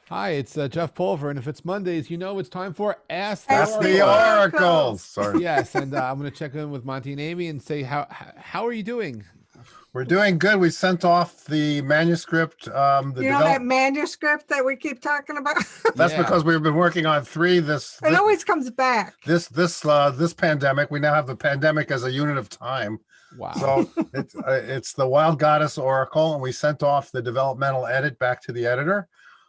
Hi, it's Jeff Pulver, and if it's Mondays, it's time for Ask the Ask Ask the the Oracle. oracles. oracles. Sorry. Yes, and I'm going to check in with Monty and Amy and say how are you doing? We're doing good. We sent off the manuscript, the You know that develop. manuscript that we keep talking about? That's Yeah. because we've been working on three It always comes back. this pandemic. We now have the pandemic as a unit of time. Wow. So it's the Wild Goddess Oracle, and we sent off the developmental edit back to the editor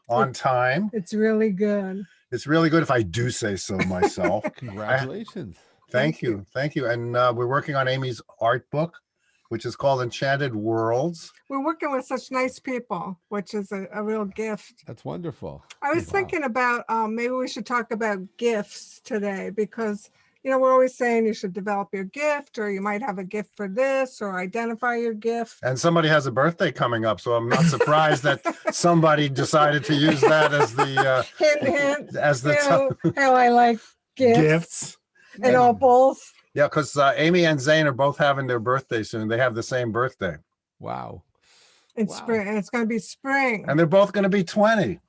on time. It's really good. It's really good if I do say so myself. Congratulations. Thank you. And we're working on Amy's art book, which is called Enchanted Worlds. We're working with such nice people, which is a real gift. That's wonderful. I was Wow. thinking about maybe we should talk about gifts today because, we're always saying you should develop your gift, or you might have a gift for this, or identify your gift. And somebody has a birthday coming up, so I'm not surprised that somebody decided to use that as the Hint, hint. as the How I like gifts. and opals. Yeah, because Amy and Zane are both having their birthday soon. They have the same birthday. Wow. It's spring, and it's going to be spring. And they're both going to be 20.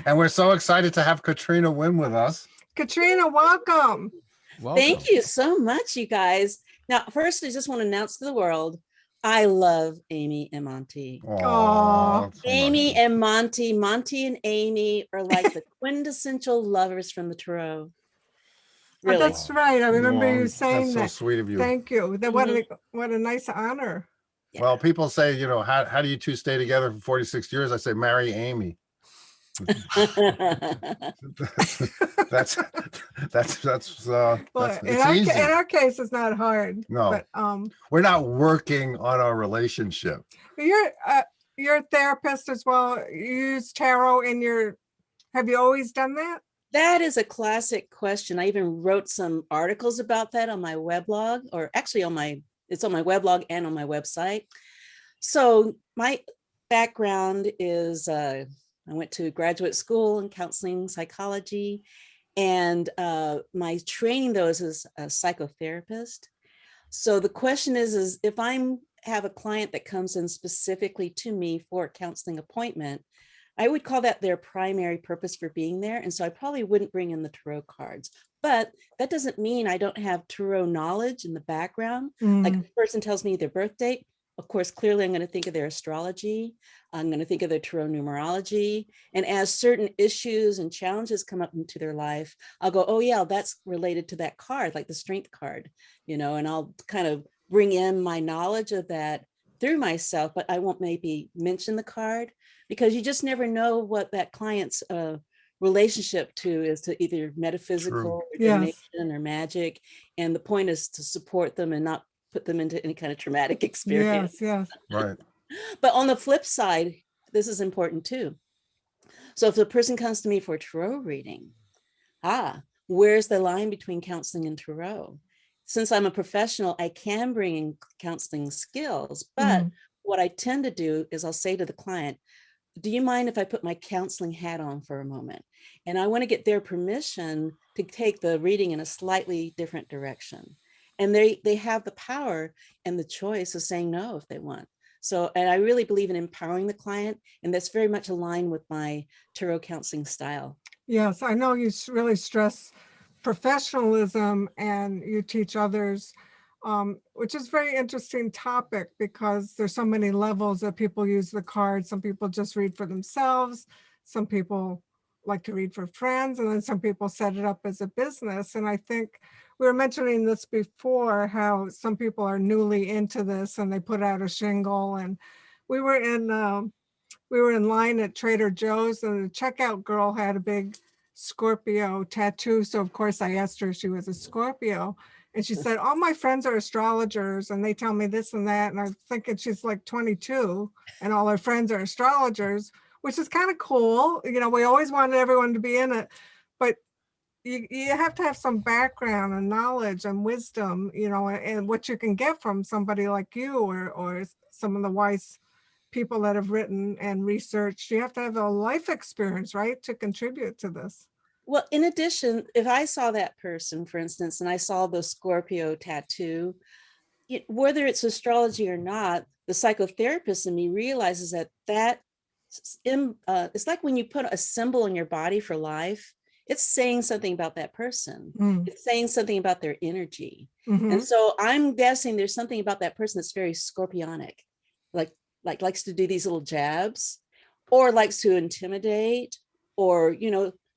And we're so excited to have Katrina Wynne with us. Katrina, welcome. Welcome. Thank you so much, you guys. Now, first, I just want to announce to the world, I love Amy and Monty. Aw. Amy and Monty and Amy are like the quintessential lovers from the tarot. Oh, Really. that's right. I remember you saying That's so sweet of you. Thank you. What a nice honor. Yeah. Well, people say, how do you two stay together for 46 years? I say, marry Amy. that's Well, it's easy. in our case, it's not hard. No. But we're not working on our relationship. you're a therapist as well. You use tarot in your. Have you always done that? That is a classic question. I even wrote some articles about that on my weblog, or actually it's on my weblog and on my website. So my background is I went to graduate school in counseling psychology, and my training though is as a psychotherapist. So the question is if have a client that comes in specifically to me for a counseling appointment, I would call that their primary purpose for being there. And so I probably wouldn't bring in the tarot cards, but that doesn't mean I don't have tarot knowledge in the background. Like if a person tells me their birth date, of course, clearly I'm going to think of their astrology. I'm going to think of their tarot numerology. And as certain issues and challenges come up into their life, I'll go, oh yeah, that's related to that card, like the strength card, and I'll kind of bring in my knowledge of that through myself, but I won't maybe mention the card, because you just never know what that client's relationship is to either metaphysical, or divination, or magic. And the point is to support them and not put them into any kind of traumatic experience. Yes. Right. But on the flip side, this is important too. So if the person comes to me for a tarot reading, where's the line between counseling and tarot? Since I'm a professional, I can bring in counseling skills, but what I tend to do is I'll say to the client, do you mind if I put my counseling hat on for a moment? And I want to get their permission to take the reading in a slightly different direction. And they have the power and the choice of saying no if they want. So, and I really believe in empowering the client, and that's very much aligned with my tarot counseling style. Yes, I know you really stress professionalism and you teach others, which is a very interesting topic because there's so many levels that people use the cards. Some people just read for themselves. Some people like to read for friends, and then some people set it up as a business. And I think we were mentioning this before, how some people are newly into this and they put out a shingle. And we were in line at Trader Joe's, and the checkout girl had a big Scorpio tattoo. So of course I asked her if she was a Scorpio, and she said, all my friends are astrologers and they tell me this and that. And I'm thinking she's like 22 and all her friends are astrologers, which is kind of cool. We always wanted everyone to be in it, but you have to have some background and knowledge and wisdom, and what you can get from somebody like you or some of the wise people that have written and researched. You have to have a life experience, right, to contribute to this. Well, in addition, if I saw that person, for instance, and I saw the Scorpio tattoo, whether it's astrology or not, the psychotherapist in me realizes that it's like when you put a symbol in your body for life, it's saying something about that person. It's saying something about their energy. And so I'm guessing there's something about that person that's very scorpionic, like likes to do these little jabs, or likes to intimidate, or,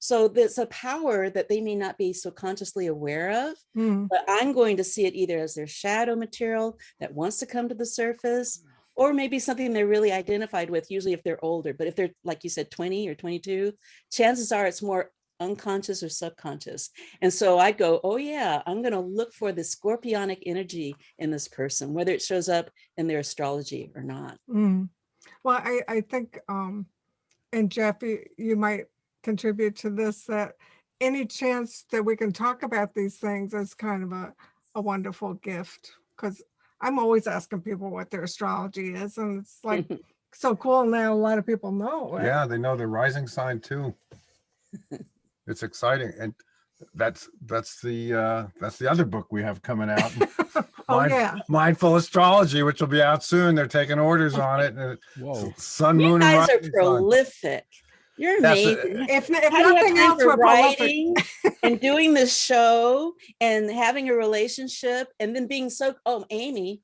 so there's a power that they may not be so consciously aware of, but I'm going to see it either as their shadow material that wants to come to the surface, or maybe something they're really identified with, usually if they're older. But if they're, like you said, 20 or 22, chances are it's more unconscious or subconscious. And so I go, oh yeah, I'm going to look for the scorpionic energy in this person, whether it shows up in their astrology or not. Well, I think, and Jeff, you might contribute to this, that any chance that we can talk about these things is kind of a wonderful gift, because I'm always asking people what their astrology is, and it's like so cool now. A lot of people know. Right? Yeah, they know their rising sign too. It's exciting, and that's the other book we have coming out. Oh yeah, Mindful Astrology, which will be out soon. They're taking orders on it. And Whoa. Sun, You moon, and guys are rising sign. prolific. You're Yes, amazing. if How do you have nothing time else, for we're prolific. writing and doing this show and having a relationship and then being so, Amy,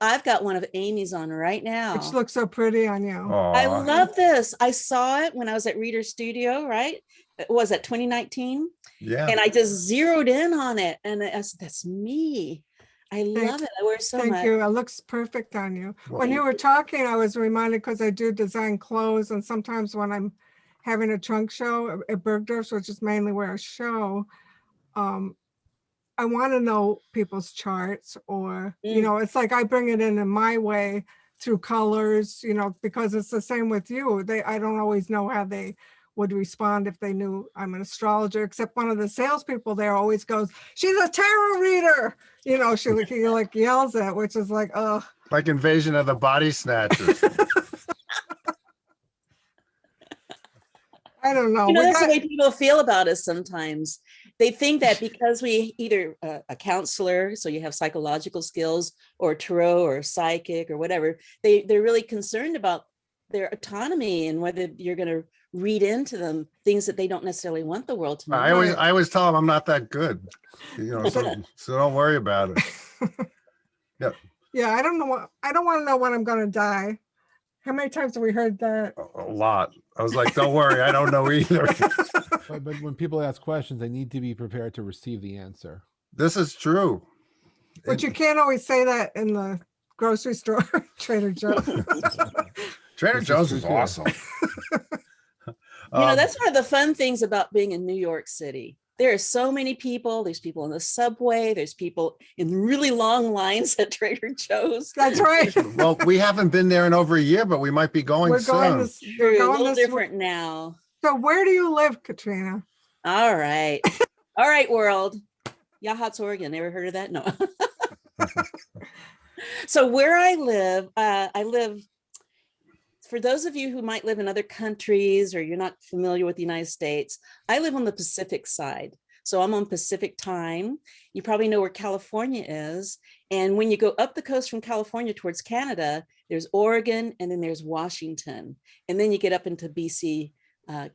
I've got one of Amy's on right now. Which looks so pretty on you. I Aw. love this. I saw it when I was at Reader Studio, right? It was at 2019. Yeah. And I just zeroed in on it. And I said, that's me. I love it. I wear so much. Thank you. It looks perfect on you. Well, When you were talking, I was reminded, because I do design clothes, and sometimes when I'm having a trunk show at Bergdorf's, which is mainly where I show, I want to know people's charts, or, it's like I bring it in my way through colors, because it's the same with you. I don't always know how they would respond if they knew I'm an astrologer, except one of the salespeople there always goes, she's a tarot reader. He like yells at, which is like, oh. Like Invasion of the Body Snatchers. I don't know. That's the way people feel about us sometimes. They think that because we either a counselor, so you have psychological skills, or tarot or psychic or whatever, they're really concerned about their autonomy and whether you're going to read into them things that they don't necessarily want the world to know. I always tell them I'm not that good, so don't worry about it. Yeah, I don't know. I don't want to know when I'm going to die. How many times have we heard that? A lot. I was like, don't worry, I don't know either. But when people ask questions, they need to be prepared to receive the answer. This is true. But you can't always say that in the grocery store, Trader Joe's. Trader This Joe's is is true, too. awesome. That's one of the fun things about being in New York City. There are so many people. There's people in the subway. There's people in really long lines at Trader Joe's. That's right. Well, we haven't been there in over a year, but we might be going We're soon. going this. True, We're a going little this. different now. So where do you live, Katrina? All right. All right, world. Yachats, Oregon. Never heard of that? No. So where I live, for those of you who might live in other countries or you're not familiar with the United States, I live on the Pacific side. So I'm on Pacific time. You probably know where California is. And when you go up the coast from California towards Canada, there's Oregon, and then there's Washington. And then you get up into BC,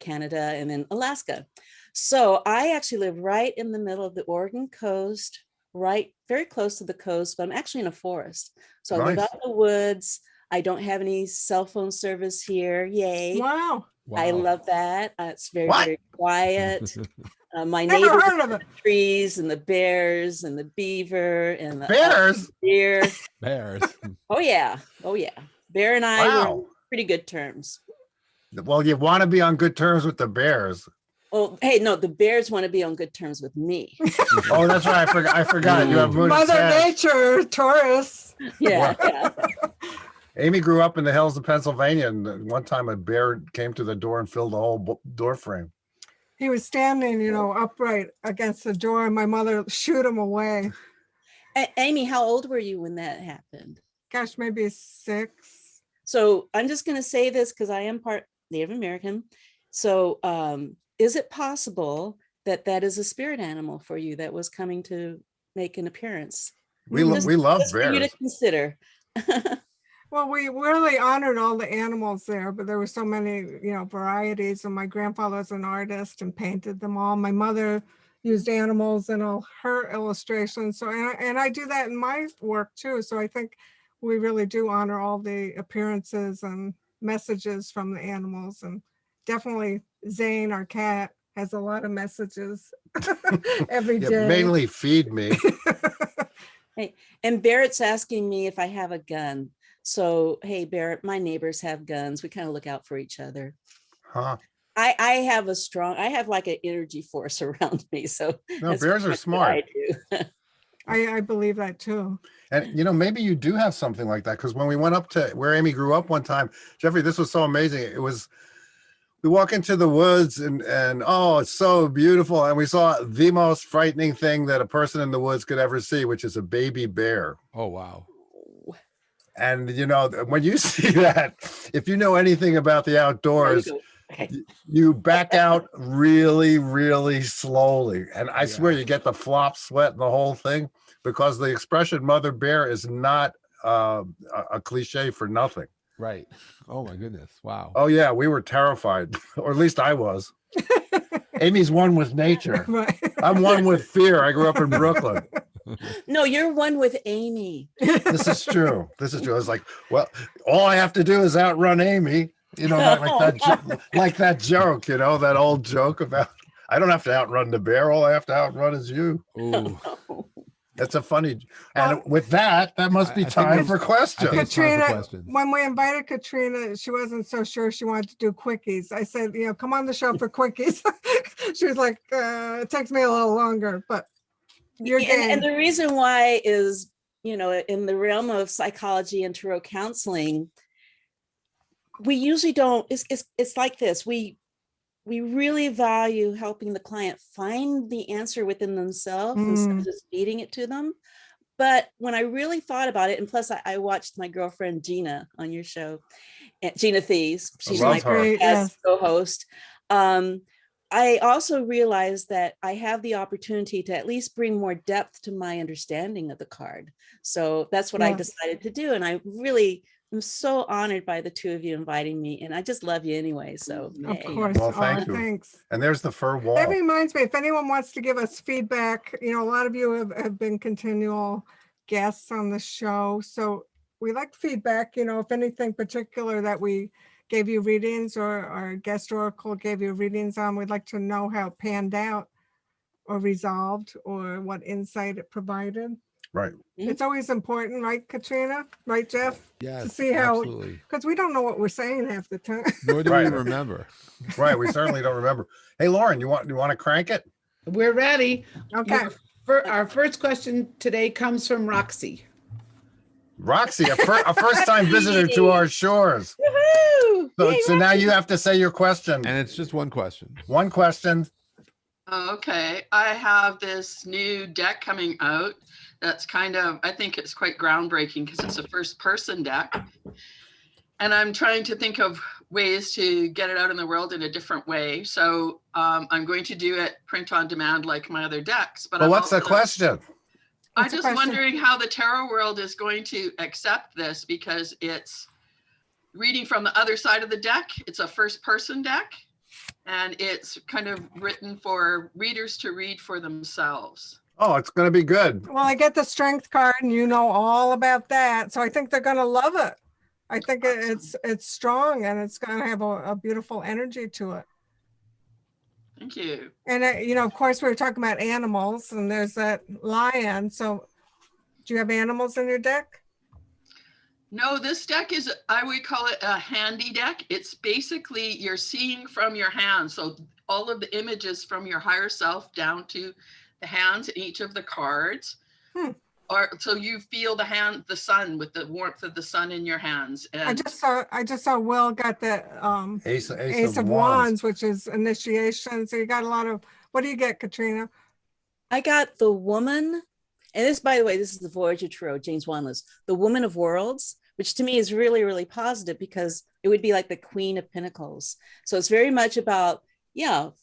Canada, and then Alaska. So I actually live right in the middle of the Oregon coast, right very close to the coast, but I'm actually in a forest. So I live Nice. out in the woods. I don't have any cell phone service here. Yay. Wow. I love that. It's very, very quiet. My Never neighbors, heard of it. the trees and the bears and the beaver and the Bears? deer. Bears. Oh yeah. Bear and I were Wow. on pretty good terms. Well, you want to be on good terms with the bears. Oh, hey, no, the bears want to be on good terms with me. Oh, that's right. I forgot. You have moon and Mother Sag. Nature, Taurus. Yeah. Amy grew up in the hills of Pennsylvania, and one time a bear came to the door and filled the whole door frame. He was standing, upright against the door, and my mother shooed him away. Amy, how old were you when that happened? Gosh, maybe 6. So I'm just going to say this because I am part Native American. So is it possible that that is a spirit animal for you that was coming to make an appearance? We love Just for you to bears. consider. Well, we really honored all the animals there, but there were so many, varieties. And my grandfather was an artist and painted them all. My mother used animals in all her illustrations. So, and I do that in my work too. So I think we really do honor all the appearances and messages from the animals. And definitely Zane, our cat, has a lot of messages every Yeah, day. mainly feed me. Hey, and Barrett's asking me if I have a gun. So, hey, Barrett, my neighbors have guns. We kind of look out for each other. Huh? I have like an energy force around me. So No, that's bears are kind of what smart. I do. I believe that too. And maybe you do have something like that, because when we went up to where Amy grew up one time, Jeffrey, this was so amazing. It was, we walk into the woods and oh, it's so beautiful, and we saw the most frightening thing that a person in the woods could ever see, which is a baby bear. Oh, wow. And when you see that, if you know anything about the outdoors, Okay. you back out really, really slowly. And I swear Yeah. you get the flop sweat and the whole thing, because the expression mother bear is not a cliche for nothing. Right. Oh my goodness. Wow. Oh yeah, we were terrified, or at least I was. Amy's one with nature. Right. I'm one with fear. I grew up in Brooklyn. No, you're one with Amy. This is true. This is true. I was like, well, all I have to do is outrun Amy. Like that joke, that old joke about, I don't have to outrun the bear. All I have to outrun is you. Ooh. That's a funny. And with that must be I think time it's- for I think questions. it's time for Katrina, questions. when we invited Katrina, she wasn't so sure she wanted to do quickies. I said, come on the show for quickies. She was like, it takes me a little longer, but you're And game. the reason why is, in the realm of psychology and tarot counseling, we usually don't, it's like this. We really value helping the client find the answer within themselves instead of just feeding it to them. But when I really thought about it, and plus I watched my girlfriend Gina on your show, Gina Thies, she's my love her. Great, yes. co-host. I also realized that I have the opportunity to at least bring more depth to my understanding of the card. So that's what I Yes. decided to do. And I really am so honored by the two of you inviting me. And I just love you anyway. So Of yay. course. Well, thank you. Thanks. And there's the fur wall. That reminds me, if anyone wants to give us feedback, a lot of you have been continual guests on the show. So we like feedback, if anything particular that we gave you readings or our guest oracle gave you readings on, we'd like to know how it panned out or resolved or what insight it provided. Right. It's always important, right, Katrina? Right, Jeff? Yes. see how- absolutely. Because we don't know what we're saying half the time. Nor do Right. we remember. Right. We certainly don't remember. Hey, Lauren, you want to crank it? We're ready. Okay. Our first question today comes from Roxy. Roxy, a first-time visitor to our shores. Woohoo! So, Yay, so now Roxy. you have to say your question. And it's just one question. One question. Okay, I have this new deck coming out that's I think it's quite groundbreaking because it's a first person deck. And I'm trying to think of ways to get it out in the world in a different way. So I'm going to do it print on demand like my other decks. But Well, I'm what's the also- question? I'm What's the just question? wondering how the tarot world is going to accept this because it's reading from the other side of the deck. It's a first person deck and it's kind of written for readers to read for themselves. Oh, it's going to be good. Well, I get the strength card and you know all about that. So I think they're going to love it. I think it's strong and it's going to have a beautiful energy to it. Thank you. And, of course, we were talking about animals and there's that lion. So do you have animals in your deck? No, this deck is, I would call it a handy deck. It's basically you're seeing from your hands. So all of the images from your higher self down to the hands in each of the cards. So you feel the sun with the warmth of the sun in your hands. And I just saw Will got the Ace Ace of Wands, which is initiation. So you got a lot of, what do you get, Katrina? I got the woman, and this, by the way, this is the Voyager Tarot, James Wanless, the Woman of Worlds, which to me is really, really positive because it would be like the Queen of Pentacles. So it's very much about,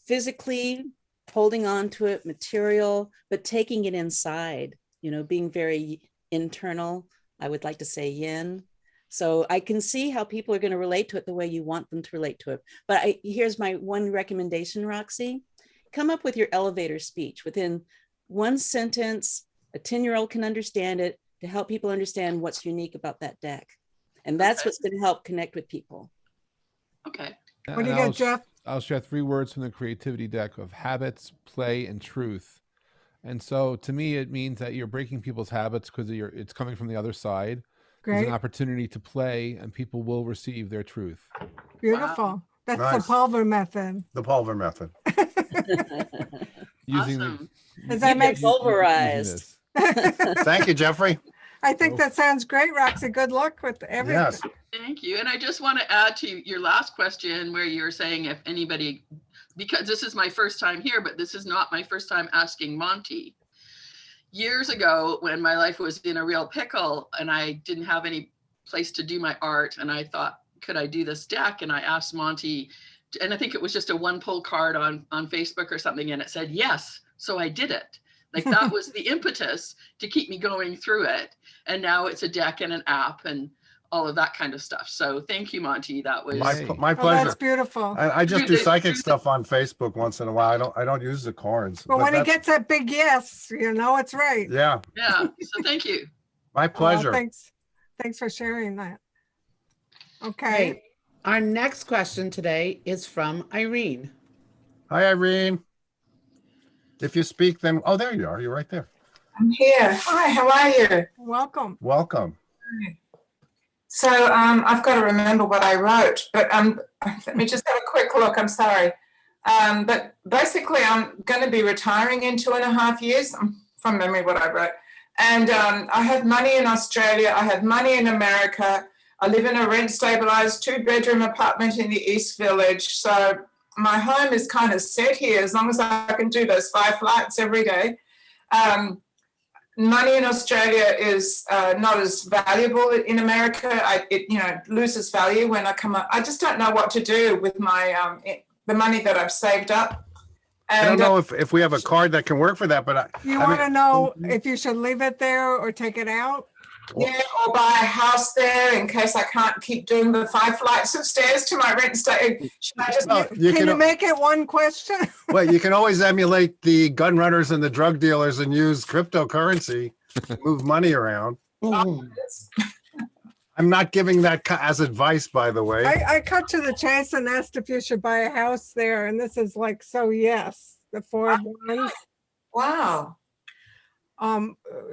physically holding on to it, material, but taking it inside, being very internal. I would like to say yin. So I can see how people are going to relate to it the way you want them to relate to it. But here's my one recommendation, Roxy. Come up with your elevator speech within one sentence. A 10-year-old can understand it, to help people understand what's unique about that deck. And that's Okay. what's going to help connect with people. Okay. What do you And get, Jeff? I'll share 3 words from the creativity deck of habits, play, and truth. And so to me, it means that you're breaking people's habits because it's coming from the other side. There's Great, an opportunity to play, and people will receive their truth. beautiful. That's Nice. the Pulver method. The Pulver method. Using Awesome. Does that You make get pulverized. this. Thank you, Jeffrey. I think that sounds great, Roxy. Good luck with everything. Yes. Thank you. And I just want to add to your last question where you were saying if anybody, because this is my first time here, but this is not my first time asking Monte. Years ago, when my life was in a real pickle and I didn't have any place to do my art, and I thought, could I do this deck? And I asked Monte, and I think it was just a 1-pull card on Facebook or something, and it said yes. So I did it. Like that was the impetus to keep me going through it. And now it's a deck and an app and all of that kind of stuff. So thank you, Monte. That was My Oh, pleasure. that's beautiful. I just Through do the- psychic through the- stuff on Facebook once in a while. I don't use the cards. But when he that's- gets that big yes, you know it's right. yeah, yeah. So thank you. my pleasure. Thanks for sharing that. Okay. Okay. Our next question today is from Irene. Hi, Irene. If you speak, then there you are. You're right there. I'm here. Hi, how are you? Welcome. Welcome. So I've got to remember what I wrote, but let me just have a quick look. I'm sorry. But basically, I'm going to be retiring in 2.5 years. From memory, what I wrote. And I have money in Australia. I have money in America. I live in a rent-stabilized 2-bedroom apartment in the East Village. So my home is kind of set here as long as I can do those 5 flights every day. Money in Australia is not as valuable in America. It loses value when I come up. I just don't know what to do with my the money that I've saved up. I don't And know if we have a card that can work for that, but You I want to mean, know if you should leave it there or take it out? yeah, or buy a house there in case I can't keep doing the 5 flights of stairs to my rent stay. Should I just? well, you Can you can make it one question? well, you can always emulate the gun runners and the drug dealers and use cryptocurrency to move money around. I'm not giving that as advice, by the way. I cut to the chase and asked if you should buy a house there, and this is like, so yes, the 4 of Wands. Wow.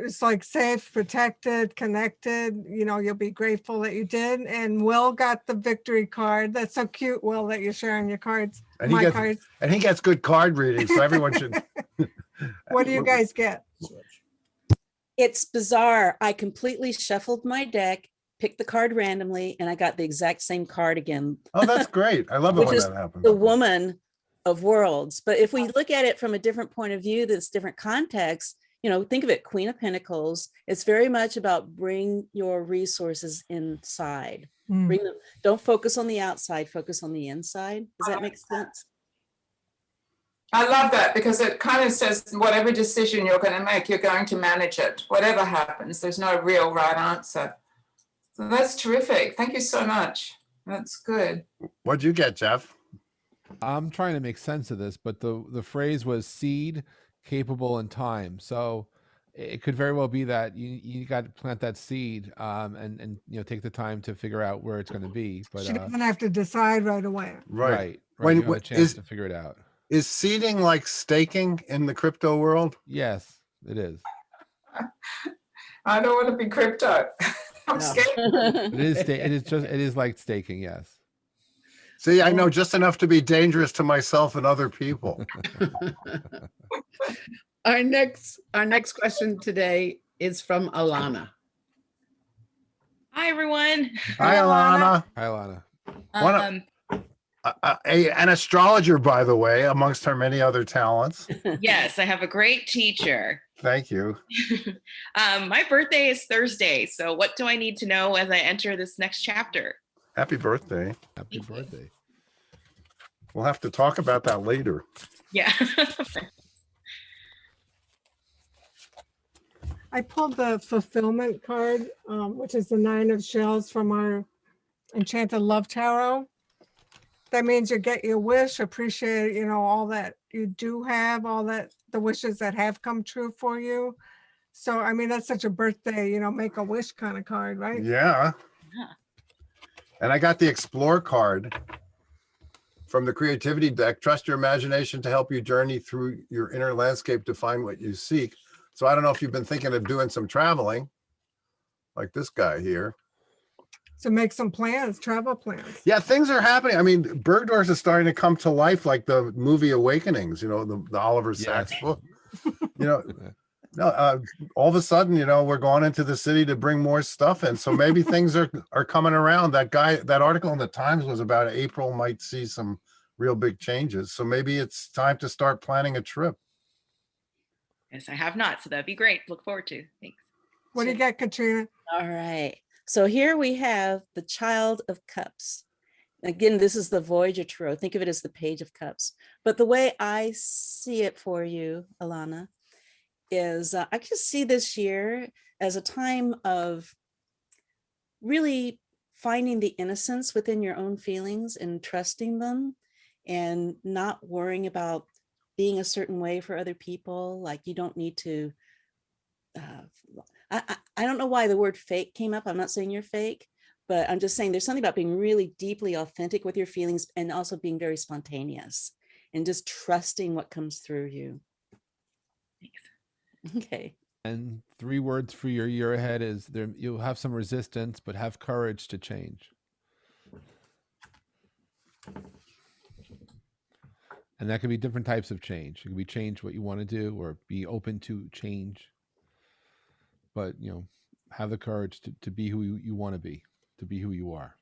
It's like safe, protected, connected, you'll be grateful that you did. And Will got the victory card. That's so cute, Will, that you're sharing your cards. And he My gets cards. and he gets good card readings, so everyone should. What do you guys get? It's bizarre. I completely shuffled my deck, picked the card randomly, and I got the exact same card again. Oh, that's great. I love it Which when is that happens. The woman of worlds. But if we look at it from a different point of view, that's different context, think of it, Queen of Pentacles. It's very much about bring your resources inside. Hmm. Bring them, don't focus on the outside, focus on the inside. Does that make sense? I love that because it kind of says whatever decision you're going to make, you're going to manage it. Whatever happens, there's no real right answer. So that's terrific. Thank you so much. That's good. What'd you get, Jeff? I'm trying to make sense of this, but the phrase was seed, capable, and time. So it could very well be that you got to plant that seed and take the time to figure out where it's going to be. But She doesn't have to decide right away. Right. When, When- you have a when- chance to figure it out. Is seeding like staking in the crypto world? Yes, it is. I don't want to be crypto. I'm No. scared. It is. It is like staking. Yes. See, I know just enough to be dangerous to myself and other people. Our next question today is from Alana. Hi, everyone. Hi, Alana. Hi, Lana. One an astrologer, by the way, amongst her many other talents. Yes, I have a great teacher. Thank you. My birthday is Thursday, so what do I need to know as I enter this next chapter? Happy birthday. Happy birthday. We'll have to talk about that later. Yeah. I pulled the fulfillment card, which is the 9 of shells from our Enchanted Love Tarot. That means you get your wish, appreciate, all that you do have, all that the wishes that have come true for you. So, I mean, that's such a birthday, make a wish kind of card, right? Yeah. Yeah. And I got the Explore card from the Creativity deck. Trust your imagination to help you journey through your inner landscape to find what you seek. So I don't know if you've been thinking of doing some traveling, like this guy here. So make some plans, travel plans. Yeah, things are happening. I mean, Bergdorf's is starting to come to life, like the movie Awakenings, the Oliver Sacks Yes. book. All of a sudden, we're going into the city to bring more stuff in. So maybe things are coming around. That article in the Times was about April might see some real big changes. So maybe it's time to start planning a trip. Yes, I have not. So that'd be great. Look forward to. Thanks. What do you got, Katrina? All right. So here we have the Child of Cups. Again, this is the Voyager Tarot. Think of it as the Page of Cups. But the way I see it for you, Alana, is I can see this year as a time of really finding the innocence within your own feelings and trusting them and not worrying about being a certain way for other people. Like you don't need to, I don't know why the word fake came up. I'm not saying you're fake, but I'm just saying there's something about being really deeply authentic with your feelings and also being very spontaneous and just trusting what comes through you. Thanks. Okay. And 3 words for your year ahead is there. You'll have some resistance, but have courage to change. And that could be different types of change. It could be change what you want to do or be open to change. But, have the courage to be who you want to be who you are.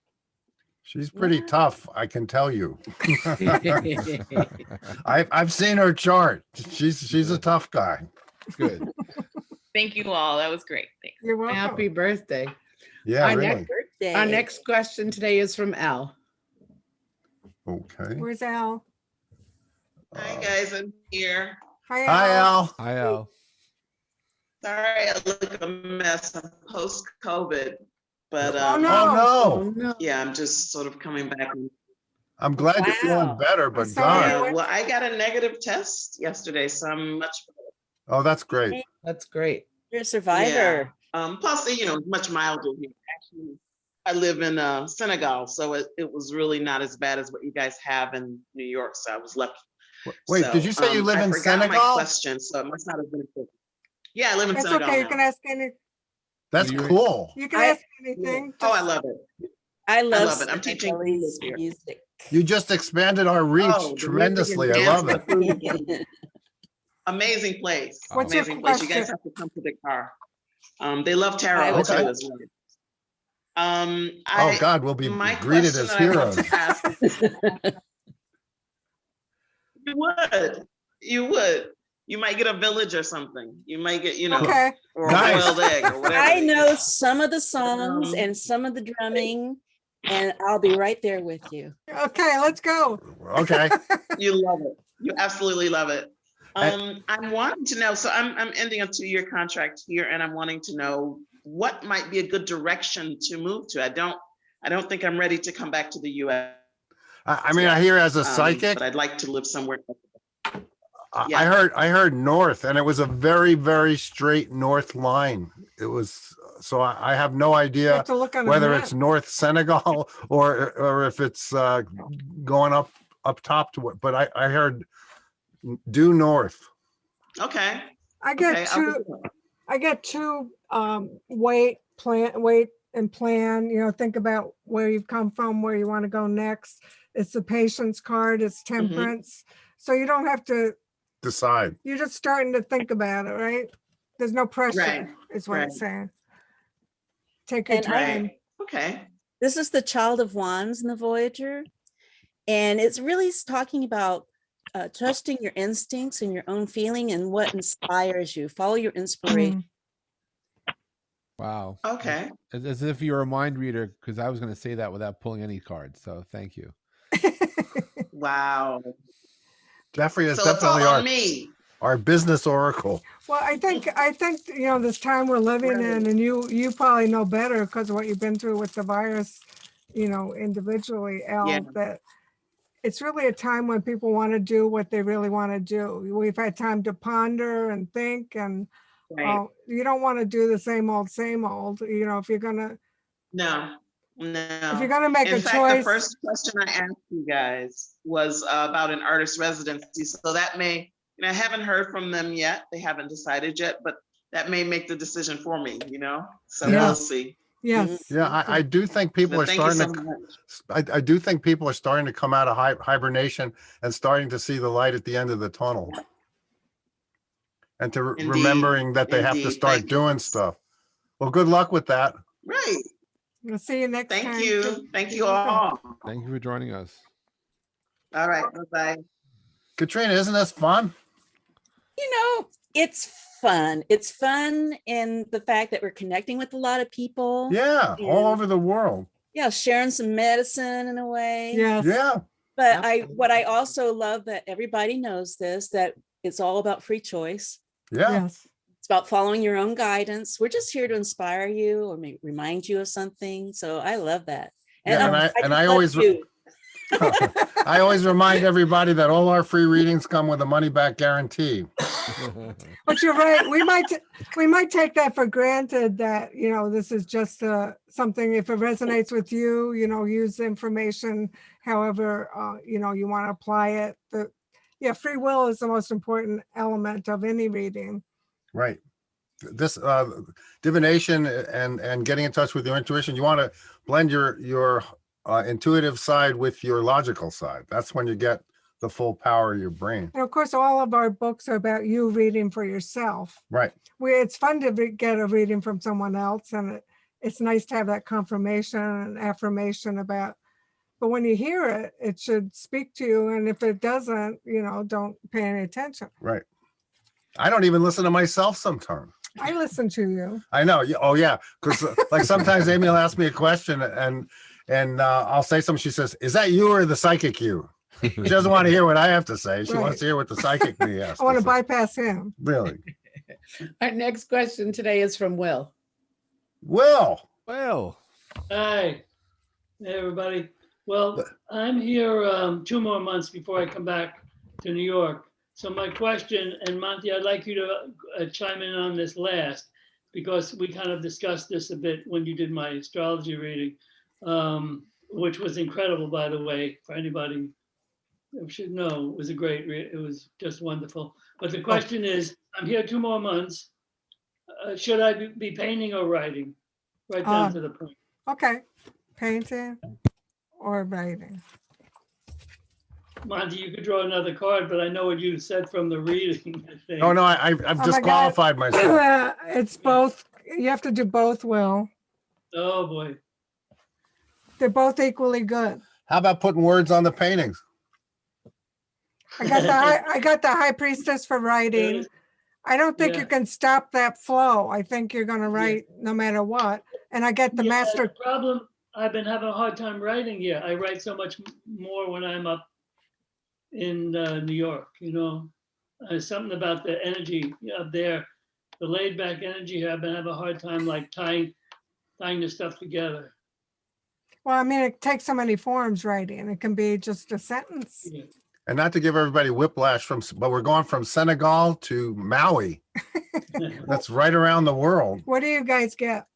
She's pretty tough, I can tell you. I've seen her chart. She's a tough guy. Good. Thank you all. That was great. Thanks. You're welcome. Happy birthday. Yeah, Our really. Birthday. Our next question today is from Al. Okay. Where's Al? Hi guys, I'm here. Hi, Hi, Al. Hi, Al. Sorry I look a mess. I'm post-COVID, but Oh, no. Oh, no. no. yeah, I'm just sort of coming back. I'm glad you're feeling Wow. better, but sorry. God. Yeah, well, I got a negative test yesterday, so I'm much better. Oh, that's great. That's great. You're a survivor. Plus, much milder here. Actually, I live in Senegal, so it was really not as bad as what you guys have in New York. So I was lucky. Wait, So, did you say you live I in forgot my Senegal? question, so it must not have been important. Yeah, I live in That's Senegal okay. You now. can ask any. That's You're- cool. You can I- ask anything. Oh, I Just- love it. I love it. I'm teaching Senegalese here. music. You just expanded our reach Oh, the music tremendously. and I love dance, it. the food. Amazing place. What's your Amazing place. You guys question? have to come to the car. They love tarot I will. too as well. Oh, God, we'll be my greeted question as that I want heroes. to ask- You would. You might get a village or something. You might get, Okay. or Nice. a boiled egg or whatever. I know some of the songs Um, and some of the drumming, and I'll be right there with you. Okay, let's go. Okay. You love it. You absolutely love it. And- I'm wanting to know, so I'm ending a 2-year contract here and I'm wanting to know what might be a good direction to move to. I don't think I'm ready to come back to the US. I mean, I hear as a but psychic, I'd like to live somewhere. I heard north, and it was a very, very straight north line. It was, so I have no You idea have to look on a whether map. it's North Senegal or if it's going up top to it. But I heard due north. Okay. I get Okay. I'll two. look it up. I get two. Wait and plan. Think about where you've come from, where you want to go next. It's the patience card. It's temperance. So you don't have to. Decide. You're just starting to think about it, right? There's no pressure, Right, is what it's right. saying. Take your And time. Right. Okay. This is the Child of Wands in the Voyager. And it's really talking about trusting your instincts and your own feeling and what inspires you. Follow your inspiration. Wow. Okay. As if you're a mind reader, because I was going to say that without pulling any cards. So thank you. Wow. Jeffrey is So it's all definitely on our. me. our business oracle. Well, I think, you know, this time we're living in, and you probably know better because of what you've been through with the virus, you know, individually, Al, Yeah. that it's really a time when people want to do what they really want to do. We've had time to ponder and think, and Right. you don't want to do the same old, you know, if you're gonna No, make In a fact, the choice. first question I asked you guys was about an artist residency. So that may, you know, I haven't heard from them yet. They haven't decided yet, but that may make the decision for me, you know? So Yeah. we'll see. Yes. Yeah, I do think people But are thank you starting so to. much. I do think people are starting to come out of hibernation and starting to see the light at the end of the tunnel, and to Indeed, remembering that they have to indeed. start Thank you. doing stuff. Well, good luck with that. Right. We'll see you next time. Thank you. Thank you You're welcome. all. Thank you for joining us. All right. Bye-bye. Katrina, isn't this fun? You know, it's fun. It's fun in the fact that we're connecting with a lot of people. Yeah, all and, over the world. Yeah, sharing some medicine in a way. Yes. Yeah. But what I also love that everybody knows this, that it's all about free choice. Yeah. Yes. It's about following your own guidance. We're just here to inspire you or remind you of something. So I love that. Yeah, and I just always love you. I always remind everybody that all our free readings come with a money back guarantee. But you're right. We might take that for granted that, you know, this is just something, if it resonates with you, you know, use the information however, you know, you want to apply it. Yeah, free will is the most important element of any reading. Right. This divination and getting in touch with your intuition, you want to blend your intuitive side with your logical side. That's when you get the full power of your brain. And of course, all of our books are about you reading for yourself. Right. It's fun to get a reading from someone else, and it's nice to have that confirmation and affirmation about. But when you hear it, it should speak to you, and if it doesn't, you know, don't pay any attention. Right. I don't even listen to myself sometimes. I listen to you. I know. Oh yeah, because like sometimes Amy will ask me a question and I'll say something. She says, "Is that you or the psychic you?" She doesn't want to hear what I have to say. She wants to hear what the psychic me has. I want to say. bypass him. Really. Our next question today is from Will. Will. Well, Hi, hey everybody. Well, I'm here 2 more months before I come back to New York. So my question, and Monte, I'd like you to chime in on this last, because we kind of discussed this a bit when you did my astrology reading, which was incredible, by the way, for anybody who should know. It was it was just wonderful. But the question is, I'm here 2 more months. Should I be painting or writing? Right down to the point. Okay, painting or writing. Monty, you could draw another card, but I know what you said from the reading, I think. Oh no, I've disqualified myself. It's both. You have to do both, Will. Oh boy. They're both equally good. How about putting words on the paintings? I got the high priestess for writing. I don't think you can stop that flow. I think you're going to write no matter what. And I get the master. The problem, I've been having a hard time writing here. I write so much more when I'm up in New York, you know. Something about the energy up there, the laid back energy here. I've been having a hard time like tying the stuff together. Well, I mean, it takes so many forms writing. It can be just a sentence. Yeah. And not to give everybody whiplash but we're going from Senegal to Maui. That's right around the world. What do you guys get?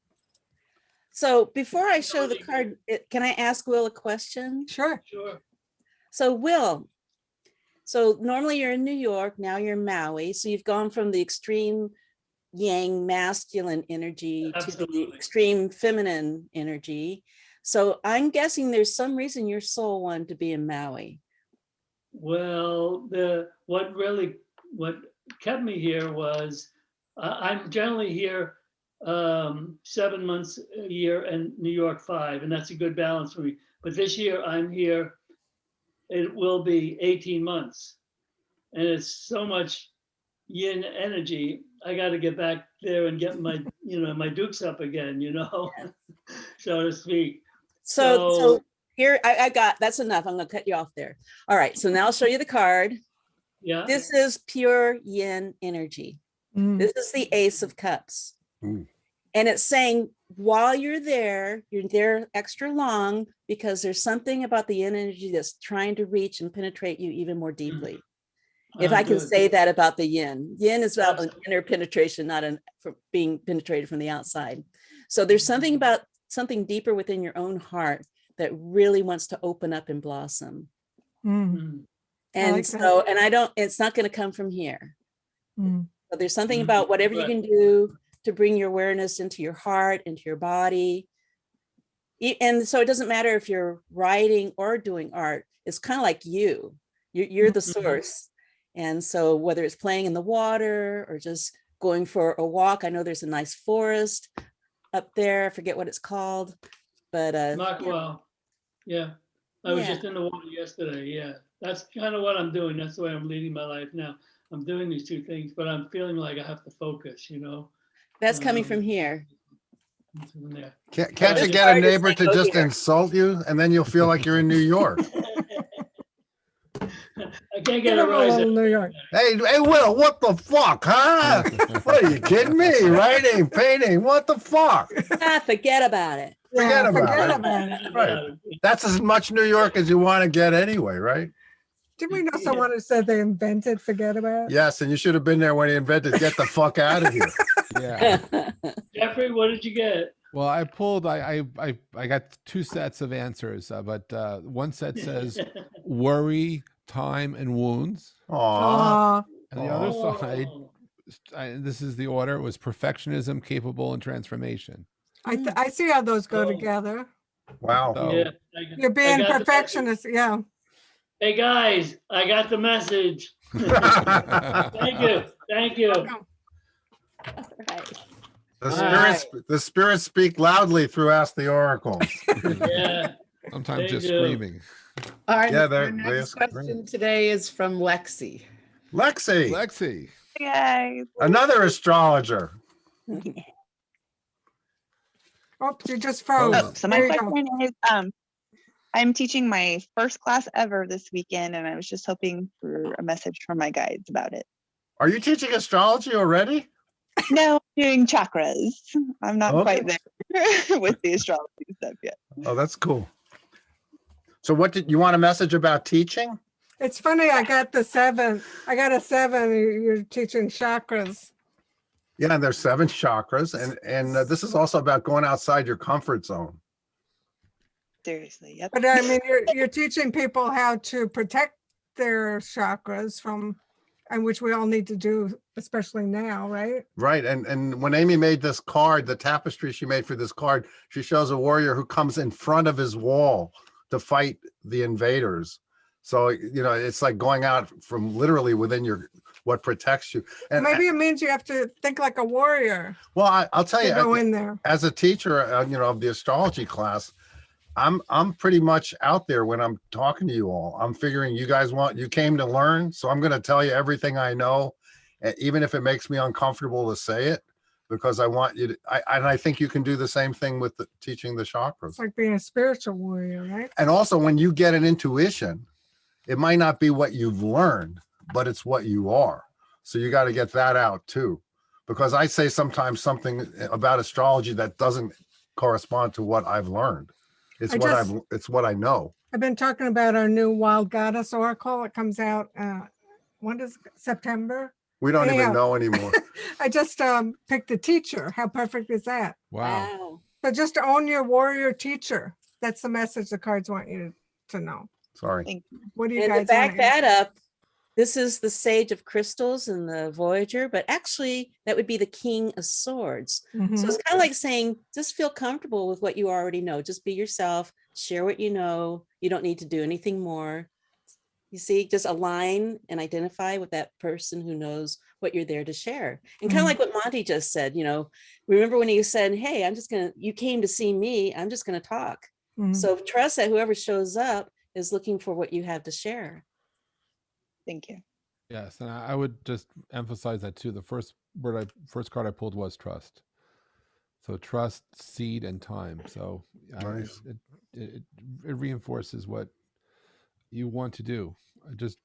So before I show the card, can I ask Will a question? Sure. Sure. So Will, so normally you're in New York, now you're in Maui. So you've gone from the extreme yang masculine energy to the extreme feminine energy. So I'm guessing there's some reason your soul wanted to be in Maui. Well, what kept me here was I'm generally here 7 months a year and New York 5, and that's a good balance for me. But this year I'm here, it will be 18 months, and it's so much yin energy. I got to get back there and get my my dukes up again, so to speak. So here I got, that's enough. I'm going to cut you off there. All right. So now I'll show you the card. Yeah. This is pure yin energy. Mm. This is the Ace of Cups. Mm. And it's saying while you're there extra long because there's something about the yin energy that's trying to reach and penetrate you even more deeply. If I can Good. say that about the yin. Yin is about an Absolutely. inner penetration, not for being penetrated from the outside. So there's something about something deeper within your own heart that really wants to open up and blossom. Mm. Mm. And like so, and it's not going to come from here. Mm. But there's something Mm. about whatever you Right. can do to bring your awareness into your heart, into your body. And so it doesn't matter if you're writing or doing art. It's kind of like you're the Mhm. source. And so whether it's playing in the water or just going for a walk, I know there's a nice forest up there. I forget what it's called, but Rockwell. Yeah. I was Yeah. just in the water yesterday. Yeah. That's kind of what I'm doing. That's the way I'm leading my life now. I'm doing these two things, but I'm feeling like I have to focus, you know. That's coming from here. From there. Can't you This get a card is neighbor like, to go just here. insult you and then you'll feel like you're in New York? I can't Give get a him a rise. little New York. Hey, Will, what the fuck, huh? What are you kidding me? Writing, painting, what the fuck? Forget about it. Forget about forget it. about it. Right. That's as much New York as you want to get anyway, right? Did we know someone who said they invented forget about it? Yes, and you should have been there when he invented get the fuck out of here. Yeah. Jeffrey, what did you get? Well, I pulled. I got two sets of answers, but one set says worry, time, and wounds, Aw. and the other Oh. side, this is the order, was perfectionism, capable, and transformation. I see how those go Oh. together. Wow. So Yeah. You're I being got the message. perfectionist. Yeah. Hey guys, I got the message. Thank you. Thank you. The spirits speak loudly through Ask the Oracles. Yeah. Sometimes They just do. screaming. Our, Yeah, our they next scream. question today is from Lexi. Lexi, Lexi. Yay. another astrologer. Oops, you just froze. Oh, So my There you go. question is, I'm teaching my first class ever this weekend, and I was just hoping for a message from my guides about it. Are you teaching astrology already? No, I'm doing chakras. I'm not Okay. quite there with the astrology stuff yet. Oh, that's cool. So what did you want a message about teaching? It's funny. I got the 7. I got a 7. You're teaching chakras. Yeah, and there's 7 chakras, and this is also about going outside your comfort zone. Seriously, yep. But I mean, you're teaching people how to protect their chakras from, and which we all need to do, especially now, right? Right, and when Amy made this card, the tapestry she made for this card, she shows a warrior who comes in front of his wall to fight the invaders. So, you know, it's like going out from literally within your, what protects you. And Maybe it means you have to think like a warrior well, I'll tell to you, go in there. as a teacher, you know, of the astrology class, I'm pretty much out there when I'm talking to you all. I'm figuring you came to learn, so I'm going to tell you everything I know, even if it makes me uncomfortable to say it, because I want you to. I think you can do the same thing with teaching the chakras. It's like being a spiritual warrior, right? And also, when you get an intuition, it might not be what you've learned, but it's what you are. So you got to get that out too, because I say sometimes something about astrology that doesn't correspond to what I've learned. It's what I know. I've been talking about our new Wild Goddess Oracle. It comes out, when does September? We don't Anyhow. even know anymore. I just picked a teacher. How perfect is that? Wow. So just own your warrior teacher. That's the message the cards want you to know. Sorry. Thank you. What do you And guys to back want to answer? that up, this is the Sage of Crystals and the Voyager, but actually that would be the King of Swords. Mhm. So it's kind of like saying, just feel comfortable with what you already know. Just be yourself, share what you know. You don't need to do anything more. You see, just align and identify with that person who knows what you're there to share. And kind of like what Monty just said, you know, remember when he said, hey, you came to see me, I'm just going to talk. Mhm. So trust that whoever shows up is looking for what you have to share. Thank you. Yes, and I would just emphasize that too. The first card I pulled was trust. So trust, seed, and time. So Nice. it reinforces what you want to do. Just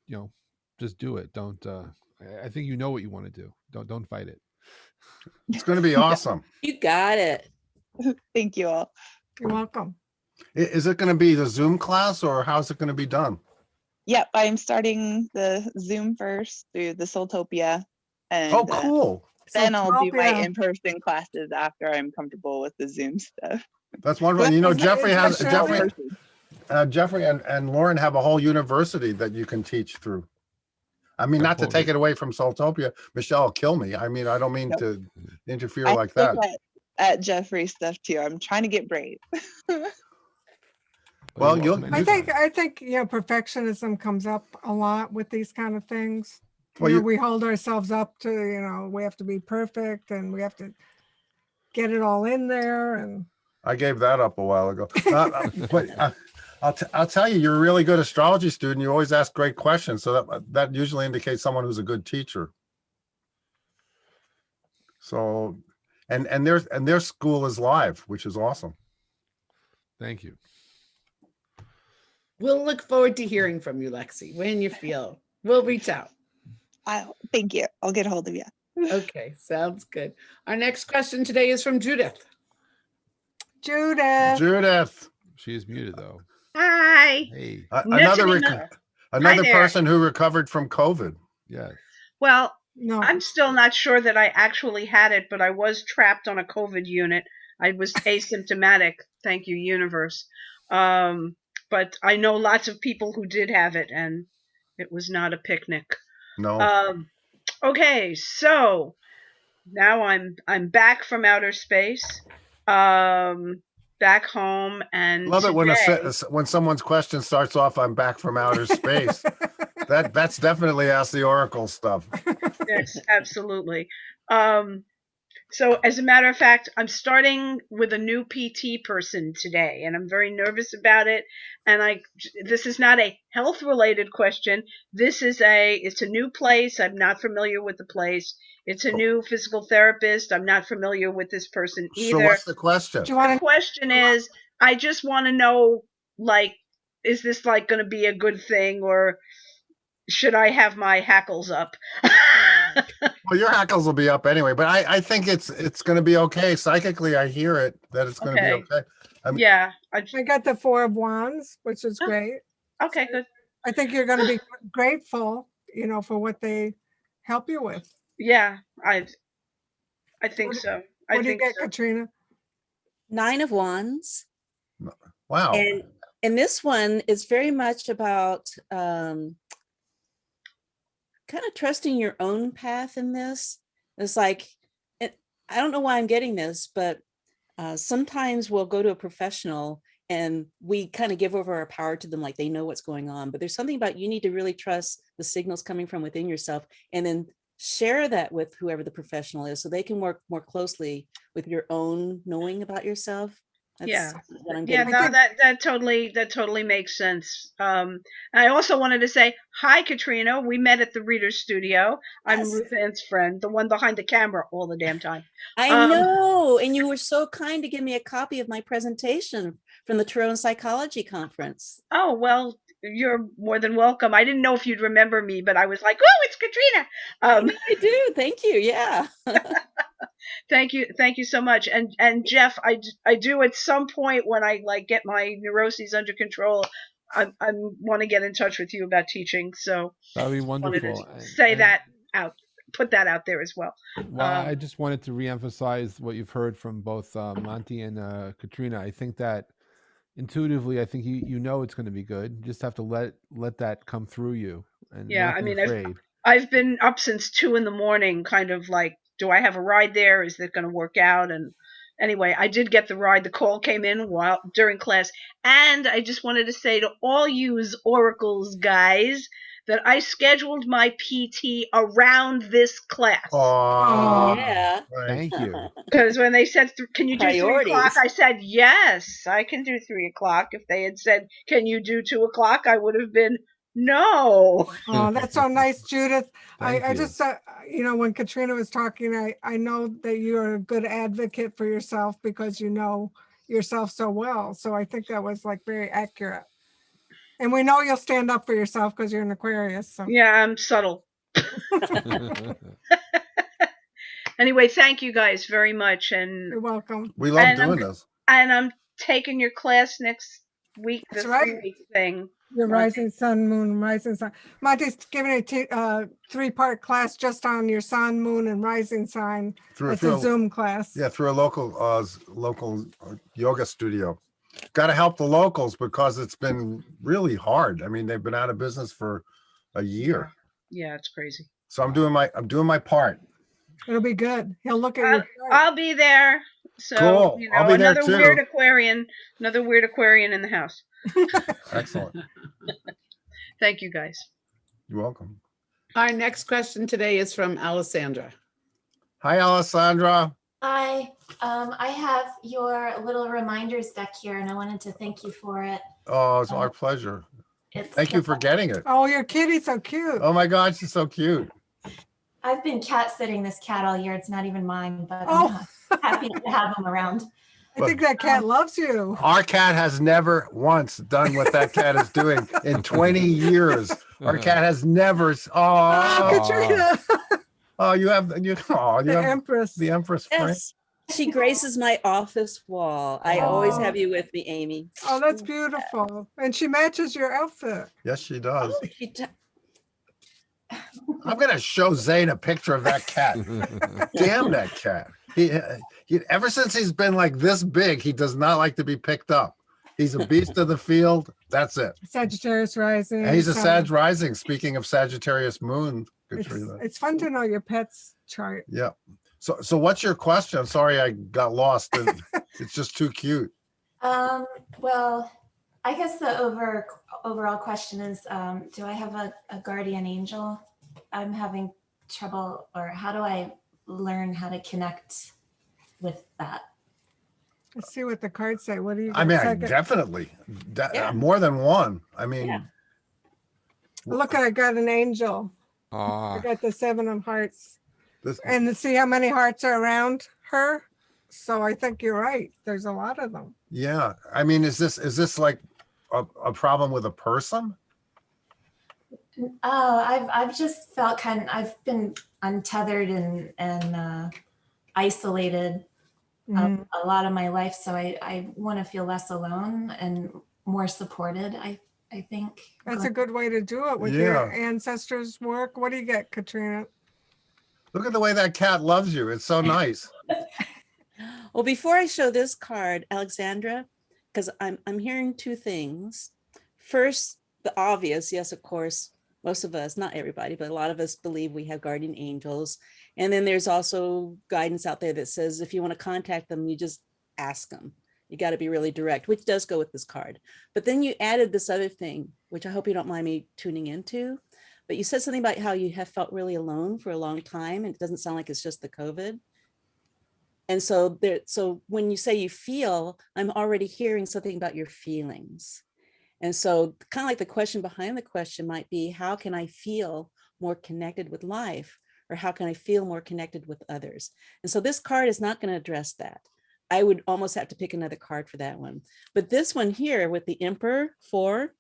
just do it. Don't. I think you know what you want to do. Don't fight it. It's going to be awesome. You got it. Thank you all. You're welcome. Is it going to be the Zoom class or how's it going to be done? Yep, I'm starting the Zoom first through the Soultopia, and Oh, cool. then I'll do my Soultopia. in-person classes after I'm comfortable with the Zoom stuff. That's wonderful. You know, Jeffrey has Is that Jeffrey and Lauren have a whole university that you can teach through. I mean, not to take it away from Soultopia. Michelle will kill me. I mean, I don't mean Nope. to interfere I like that. look at Jeffrey's stuff too. I'm trying to get brave. Well, You're you'll, welcome I anytime. think, perfectionism comes up a lot with these kind of things. Well, you- We hold ourselves up to, we have to be perfect and we have to get it all in there. And I gave that up a while ago. But I'll tell you, you're a really good astrology student. You always ask great questions. So that usually indicates someone who's a good teacher. So, and their school is live, which is awesome. Thank you. We'll look forward to hearing from you, Lexi, when you feel. We'll reach out. Thank you. I'll get a hold of you. Okay, sounds good. Our next question today is from Judith. Judith. She is muted though. Hi. Hey. Another there. person who recovered from COVID. Yes. Well, No. I'm still not sure that I actually had it, but I was trapped on a COVID unit. I was asymptomatic. Thank you, universe. But I know lots of people who did have it, and it was not a picnic. No. Okay, so now I'm back from outer space, back home, and Love it today, when someone's question starts off, "I'm back from outer space." That's definitely Ask the Oracle stuff. yes, absolutely. So as a matter of fact, I'm starting with a new PT person today, and I'm very nervous about it. And this is not a health related question. It's a new place. I'm not familiar with the place. It's a new physical therapist. I'm not familiar with this person either. So what's the question? The question is, I just want to know, is this going to be a good thing, or should I have my hackles up? Well, your hackles will be up anyway, but I think it's going to be okay. Psychically, I hear it that it's going to be okay. Yeah. I got the 4 of Wands, which is great. Okay, good. I think you're going to be grateful, for what they help you with. Yeah, I think so. What do you get, Katrina? 9 of Wands. Wow. And this one is very much about kind of trusting your own path in this. It's like, I don't know why I'm getting this, but sometimes we'll go to a professional and we kind of give over our power to them, like they know what's going on. But there's something about you need to really trust the signals coming from within yourself, and then share that with whoever the professional is, so they can work more closely with your own knowing about yourself. That's what I'm getting. No, that totally makes sense. I also wanted to say hi, Katrina. We met at the Reader's Studio. I'm Ruth Ann's friend, the one behind the camera all the damn time. I know, and you were so kind to give me a copy of my presentation from the Tarot and Psychology Conference. Oh, well, you're more than welcome. I didn't know if you'd remember me, but I was like, oh, it's Katrina. I do. Thank you. Yeah. Thank you so much. And Jeff, I do at some point when I get my neuroses under control, I want to get in touch with you about teaching. So that would be wonderful. Put that out there as well. Well, I just wanted to reemphasize what you've heard from both Monte and Katrina. I think that intuitively, I think you know it's going to be good. You just have to let that come through you. And not be afraid. I've been up since 2 a.m, kind of like, do I have a ride there? Is that going to work out? And anyway, I did get the ride. The call came in during class. And I just wanted to say to all yous oracles guys that I scheduled my PT around this class. Oh, yeah. Thank you. Because when they said, can you do 3 Priorities. o'clock? I said, yes, I can do 3 o'clock. If they had said, can you do 2 o'clock? I would have been, no. Oh, that's so nice, Judith. Thank I you. just, when Katrina was talking, I know that you're a good advocate for yourself because you know yourself so well. So I think that was very accurate. And we know you'll stand up for yourself because you're an Aquarius. So. Yeah, I'm subtle. Anyway, thank you guys very much. And you're welcome. We love doing this. And I'm taking your class next week, That's the right. 3-week thing. Your rising sun, moon, rising sun. Monte's giving a 3-part class just on your sun, moon, and rising sign. It's a Zoom class. Yeah, through a local yoga studio. Got to help the locals because it's been really hard. I mean, they've been out of business for a year. Yeah, it's crazy. So I'm doing my part. It'll be good. He'll look at you. I'll be there. So cool. You know, I'll be there another too. another weird Aquarian in the house. Excellent. Thank you guys. You're welcome. Our next question today is from Alessandra. Hi, Alessandra. Hi, I have your little reminders deck here and I wanted to thank you for it. Oh, it's our pleasure. Thank you for getting it. Oh, your kitty's so cute. Oh my God, she's so cute. I've been cat sitting this cat all year. It's not even mine, but Oh. I'm happy to have him around. I think that cat loves you. Our cat has never once done what that cat is doing in 20 years. Our cat has never. Oh, Katrina. Oh, you have the Empress. The Empress frame. Yes. She graces my office wall. I always have you with me, Amy. Oh, that's beautiful. And she matches your outfit. Yes, she does. Oh, I'm gonna show Zane a picture of that cat. Damn that cat. He ever since he's been like this big, he does not like to be picked up. He's a beast of the field. That's it. Sagittarius rising. And he's a Sag rising. Speaking of Sagittarius moon, Katrina. It's fun to know your pet's chart. Yeah. So what's your question? I'm sorry I got lost. It's just too cute. Well, I guess the overall question is, do I have a guardian angel? I'm having trouble, or how do I learn how to connect with that? Let's see what the cards say. What do you? I mean, definitely more than one. I mean, look, I got an angel. I got the 7 of hearts. And see how many hearts are around her. So I think you're right. There's a lot of them. Yeah. I mean, is this like a problem with a person? Oh, I've just felt I've been untethered and isolated a lot of my life. So I want to feel less alone and more supported. I think that's a good way to do it with your ancestors' work. What do you get, Katrina? Look at the way that cat loves you. It's so nice. Well, before I show this card, Alexandra, because I'm hearing 2 things. First, the obvious, yes, of course, most of us, not everybody, but a lot of us believe we have guardian angels. And then there's also guidance out there that says if you want to contact them, you just ask them. You got to be really direct, which does go with this card. But then you added this other thing, which I hope you don't mind me tuning into. But you said something about how you have felt really alone for a long time, and it doesn't sound like it's just the COVID. And so when you say you feel, I'm already hearing something about your feelings. And so kind of like the question behind the question might be, how can I feel more connected with life? Or how can I feel more connected with others? And so this card is not going to address that. I would almost have to pick another card for that one. But this one here with the Emperor 4,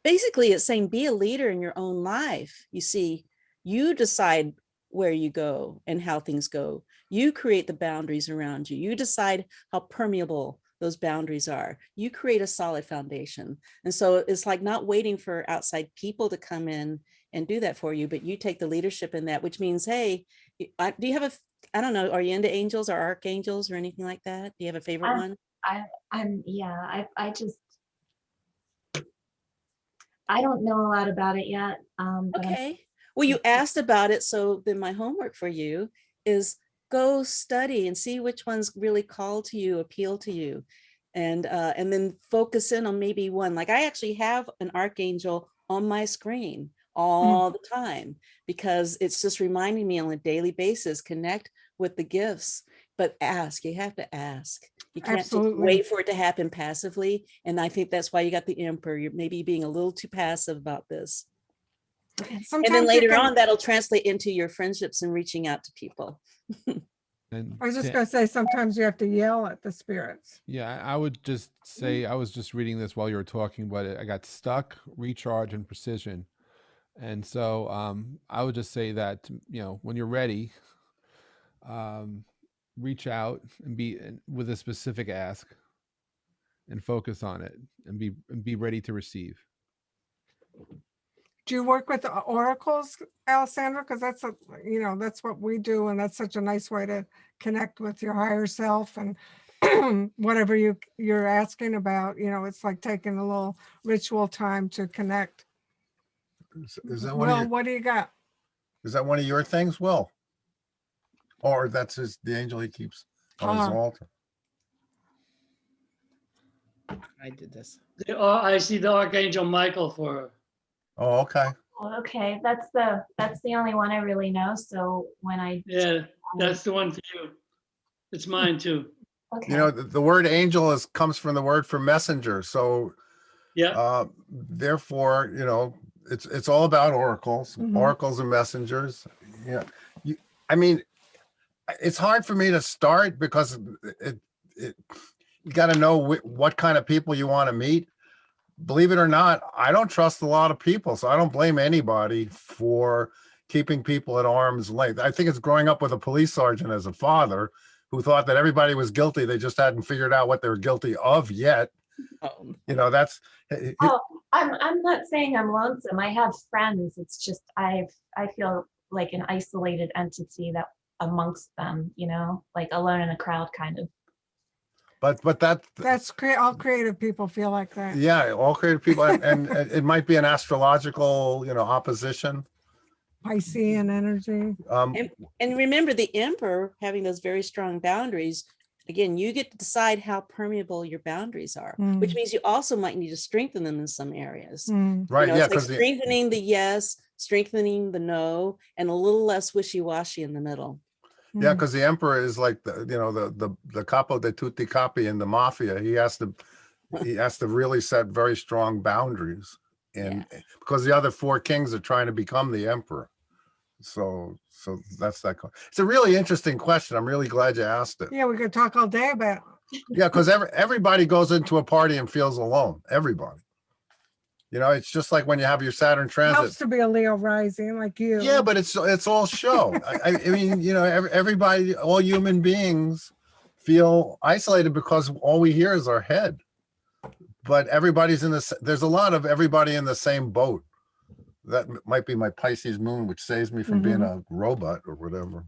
basically it's saying be a leader in your own life. You see, you decide where you go and how things go. You create the boundaries around you. You decide how permeable those boundaries are. You create a solid foundation. And so it's like not waiting for outside people to come in and do that for you, but you take the leadership in that, which means, hey, do you have I don't know, are you into angels or archangels or anything like that? Do you have a favorite one? I don't know a lot about it yet. Okay. Well, you asked about it. So then my homework for you is go study and see which ones really call to you, appeal to you. And then focus in on maybe one. Like I actually have an archangel on my screen all the time because it's just reminding me on a daily basis, connect with the gifts, but ask, you have to ask. You can't just wait for it to happen passively. And I think that's why you got the Emperor. You're maybe being a little too passive about this. Sometimes and then later on, that'll translate into your friendships and reaching out to people. And I was just to- gonna say, sometimes you have to yell at the spirits. yeah, I would just say, I was just reading this while you were talking, but I got stuck, recharge, and precision. And so I would just say that, when you're ready, um, reach out and with a specific ask and focus on it and be ready to receive. Do you work with the oracles, Alessandra? Because that's what we do, and that's such a nice way to connect with your higher self and whatever you're asking about. It's like taking a little ritual time to connect. Is that Well, what do you got? is that one of your things, Will? Or that's the angel he keeps on his altar? I did this. I see the Archangel Michael for her. Oh, okay. Okay, that's the only one I really know. So when Yeah, that's the one for you. It's mine too. Okay. The word angel comes from the word for messenger. So yeah, therefore, it's all about oracles, Mhm. oracles and messengers. Yeah. I mean, it's hard for me to start because you got to know what kind of people you want to meet. Believe it or not, I don't trust a lot of people, so I don't blame anybody for keeping people at arm's length. I think it's growing up with a police sergeant as a father who thought that everybody was guilty. They just hadn't figured out what they were guilty of yet. That's. Oh, I'm not saying I'm lonesome. I have friends. It's just I feel like an isolated entity that amongst them, like alone in a crowd kind of. But That's all creative people feel like that. Yeah, all creative people, and it might be an astrological, opposition. Piscean energy. And remember, the emperor having those very strong boundaries, again, you get to decide how permeable your boundaries are, which means you also might need to strengthen them in some areas. Right, yeah, it's like strengthening the yes, strengthening the no, and a little less wishy-washy in the middle. Yeah, because the emperor is like the capo de tutti capi in the mafia. He has to really set very strong boundaries, and because the other four kings are trying to become the emperor. So that's that. It's a really interesting question. I'm really glad you asked it. Yeah, we could talk all day about it. Yeah, because everybody goes into a party and feels alone. Everybody. It's just like when you have your Saturn transit. Helps to be a Leo rising like you. Yeah, but it's all show. I mean, everybody, all human beings feel isolated because all we hear is our head. But everybody's there's a lot of everybody in the same boat. That might be my Pisces moon, which saves me from being a robot or whatever.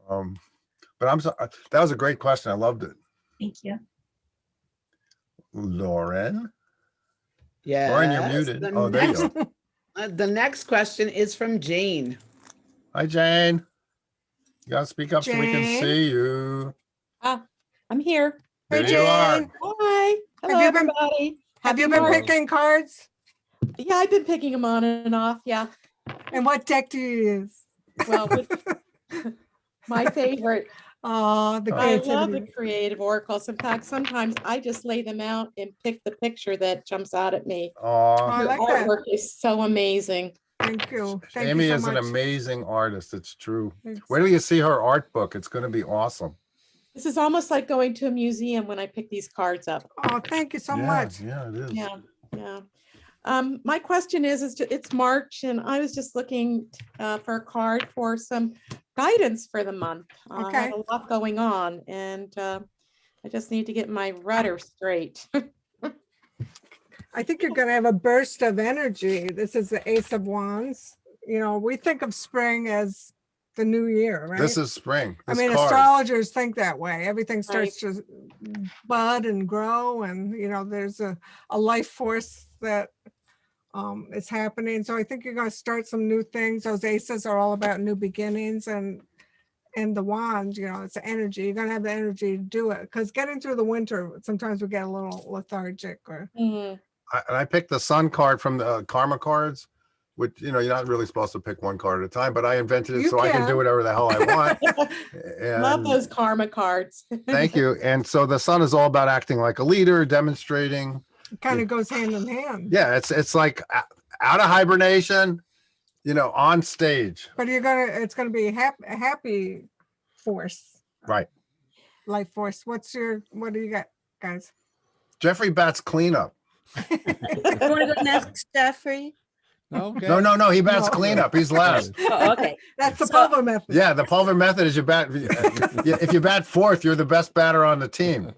But I'm sorry, that was a great question. I loved it. Thank you. Lauren? Yeah. Lauren, you're muted. Oh, there you go. The next question is from Jane. Hi, Jane. You gotta speak up so we can see you. I'm here. There you are. Hi. Hello, everybody. Have you been picking cards? Yeah, I've been picking them on and off. Yeah. And what deck do you use? Well, my favorite. Oh, the I creativity. love the creative oracles. In fact, sometimes I just lay them out and pick the picture that jumps out at me. I Your like that. artwork is so amazing. Thank you. Thank Amy you so is an much. amazing artist. It's true. Thanks. Wait till you see her art book. It's going to be awesome. This is almost like going to a museum when I pick these cards up. Oh, thank you so much. Yeah, it is. Yeah. My question is it's March and I was just looking for a card for some guidance for the month. I Okay. have a lot going on and I just need to get my rudder straight. I think you're going to have a burst of energy. This is the Ace of Wands. We think of spring as the new year, right? This is spring. I This mean, card. astrologers think that way. Everything starts to bud and grow, and there's a life force that is happening. So I think you're going to start some new things. Those aces are all about new beginnings, and the wands, it's energy. You're going to have the energy to do it, because getting through the winter, sometimes we get a little lethargic. Or I picked the sun card from the karma cards, which you're not really supposed to pick one card at a time, but I invented it I can do whatever the hell I want. Love those karma cards. Thank you. And so the sun is all about acting like a leader, demonstrating. it kind of goes hand in hand. Yeah, it's like out of hibernation you know, on stage. But it's gonna be a happy force, Right. life force. What do you got, guys? Jeffrey bats cleanup. You want to go next, Jeffrey? Okay. No, he bats No. cleanup. He's last. Oh, okay. That's the So- Pulver method. Yeah, the Pulver method is you bat. If you bat fourth, you're the best batter on the team.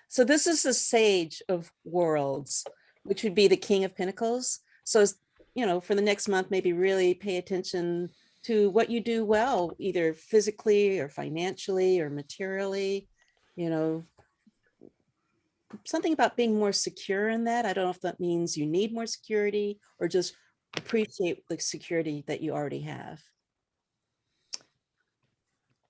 So this is the Sage of Worlds, which would be the King of Pentacles. So, you know, for the next month, maybe really pay attention to what you do well, either physically or financially or materially, you know, something about being more secure in that. I don't know if that means you need more security or just appreciate the security that you already have.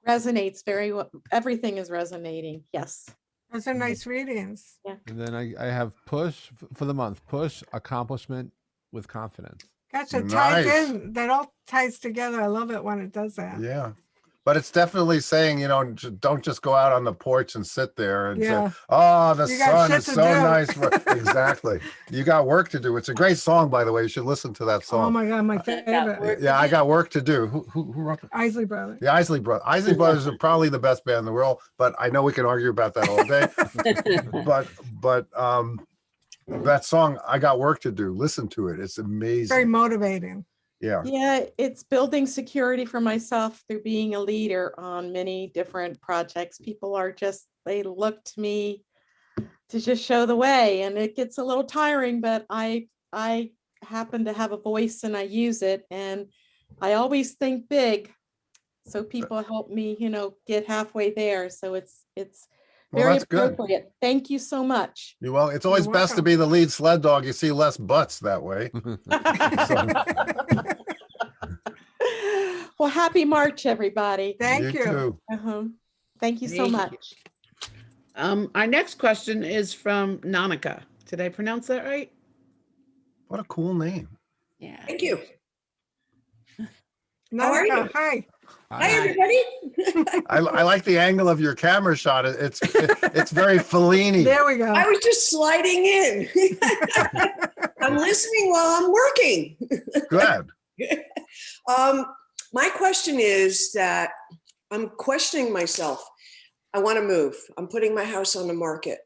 Resonates very well. Everything is resonating. Yes. Those are nice readings. Yeah. And then I have push for the month, push accomplishment with confidence. Gotcha. Ties Nice. in. That all ties together. I love it when it does that. Yeah. But it's definitely saying, you know, don't just go out on the porch and sit there and Yeah. say, oh, the You got sun shit is to so do. nice. Exactly. You got work to do. It's a great song, by the way. You should listen to that Oh song. my God, my Got favorite. work. Yeah, I got work to do. Who wrote it? Isley Brothers. The Isley Brothers. Isley Brothers are probably the best band in the world, but I know we can argue about that all day. but that song, I got work to do. Listen to it. It's Very amazing. motivating. Yeah. Yeah, it's building security for myself through being a leader on many different projects. People are just, they look to me to just show the way, and it gets a little tiring, but I happen to have a voice and I use it, and I always think big. So people help me, you know, get halfway there. So it's Well, very that's good. appropriate. Thank you so much. Well, it's always You're best to welcome. be the lead sled dog. You see less butts that way. Well, happy March, everybody. Thank you. Too. Thank you so Thank you. much. Our next question is from Nanika. Did I pronounce that right? What a cool name. Yeah. Thank you. How are you? Hi. Hi, everybody. I like the angle of your camera shot. It's very Fellini. There we go. I was just sliding in. I'm listening while I'm working. Good. My question is that I'm questioning myself. I want to move. I'm putting my house on the market.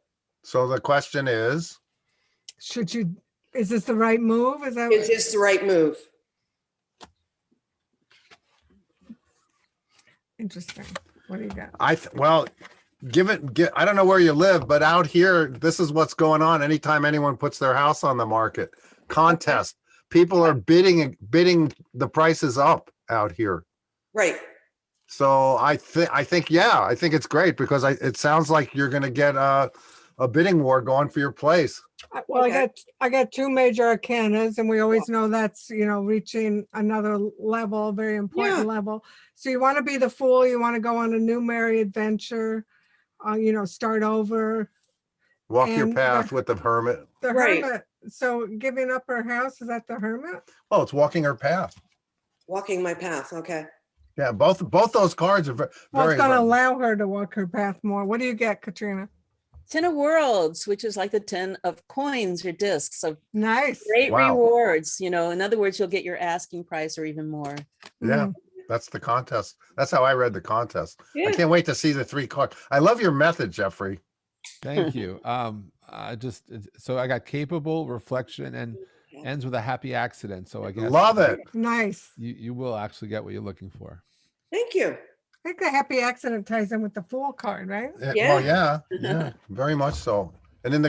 So the question is, Is this the right move? Is that Is this the right move? interesting? What do you got? well, I don't know where you live, but out here, this is what's going on. Anytime anyone puts their house on the market, contest, people are bidding the prices up out here. Right. So I think it's great because it sounds like you're going to get a bidding war going for your place. Well, Okay. I got two major arcanas, and we always know that's, you know, reaching another level, a very important Yeah. level. So you want to be the fool. You want to go on a new merry adventure, you know, start over. Walk your And path with the hermit. The Right. hermit. So giving up her house, is that the hermit? Oh, it's walking her path. Walking my path. Okay. Yeah, both those cards are very. Well, it's going to well. allow her to walk her path more. What do you get, Katrina? 10 of Worlds, which is like the 10 of coins or discs. So Nice. great Wow. rewards. You know, in other words, you'll get your asking price or even more. Yeah, Mm. that's the contest. That's how I read the contest. Yeah. I can't wait to see the 3 cards. I love your method, Jeffrey. Thank you. So I got capable, reflection, and ends with a happy accident. So I guess Love it. Nice. You will actually get what you're looking for. Thank you. I think the happy accident ties in with the fool card, right? Yeah. Well, yeah, very much so. And in the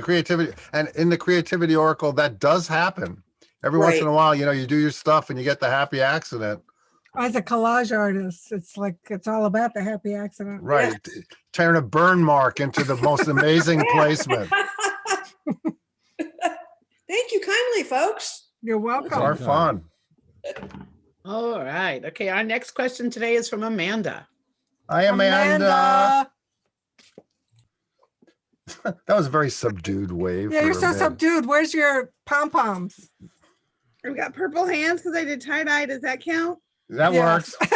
creativity oracle, that does happen. Every once in Right. a while, you know, you do your stuff and you get the happy accident. As a collage artist, it's like, it's all about the happy accident. Right. Turn a burn mark into the most amazing placement. Thank you kindly, folks. You're It's welcome. our fun. All right. Okay. Our next question today is from Amanda. Hi, Amanda. That was a very subdued wave. Yeah, for you're so Amanda. subdued. Where's your pom-poms? I've got purple hands because I did tie-dye. Does that count? That Yes. works.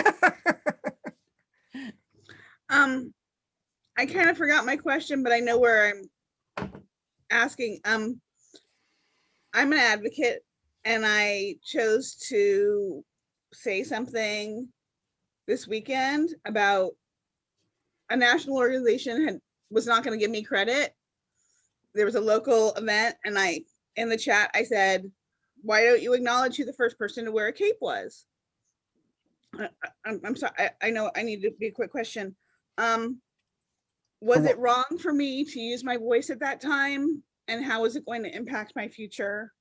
I kind of forgot my question, but I know where I'm asking. I'm an advocate and I chose to say something this weekend about a national organization was not going to give me credit. There was a local event, and in the chat I said, "Why don't you acknowledge who the first person to wear a cape was?" I'm sorry. I know I need to be a quick question. Was it wrong for me to use my voice at that time? And how is it going to impact my future?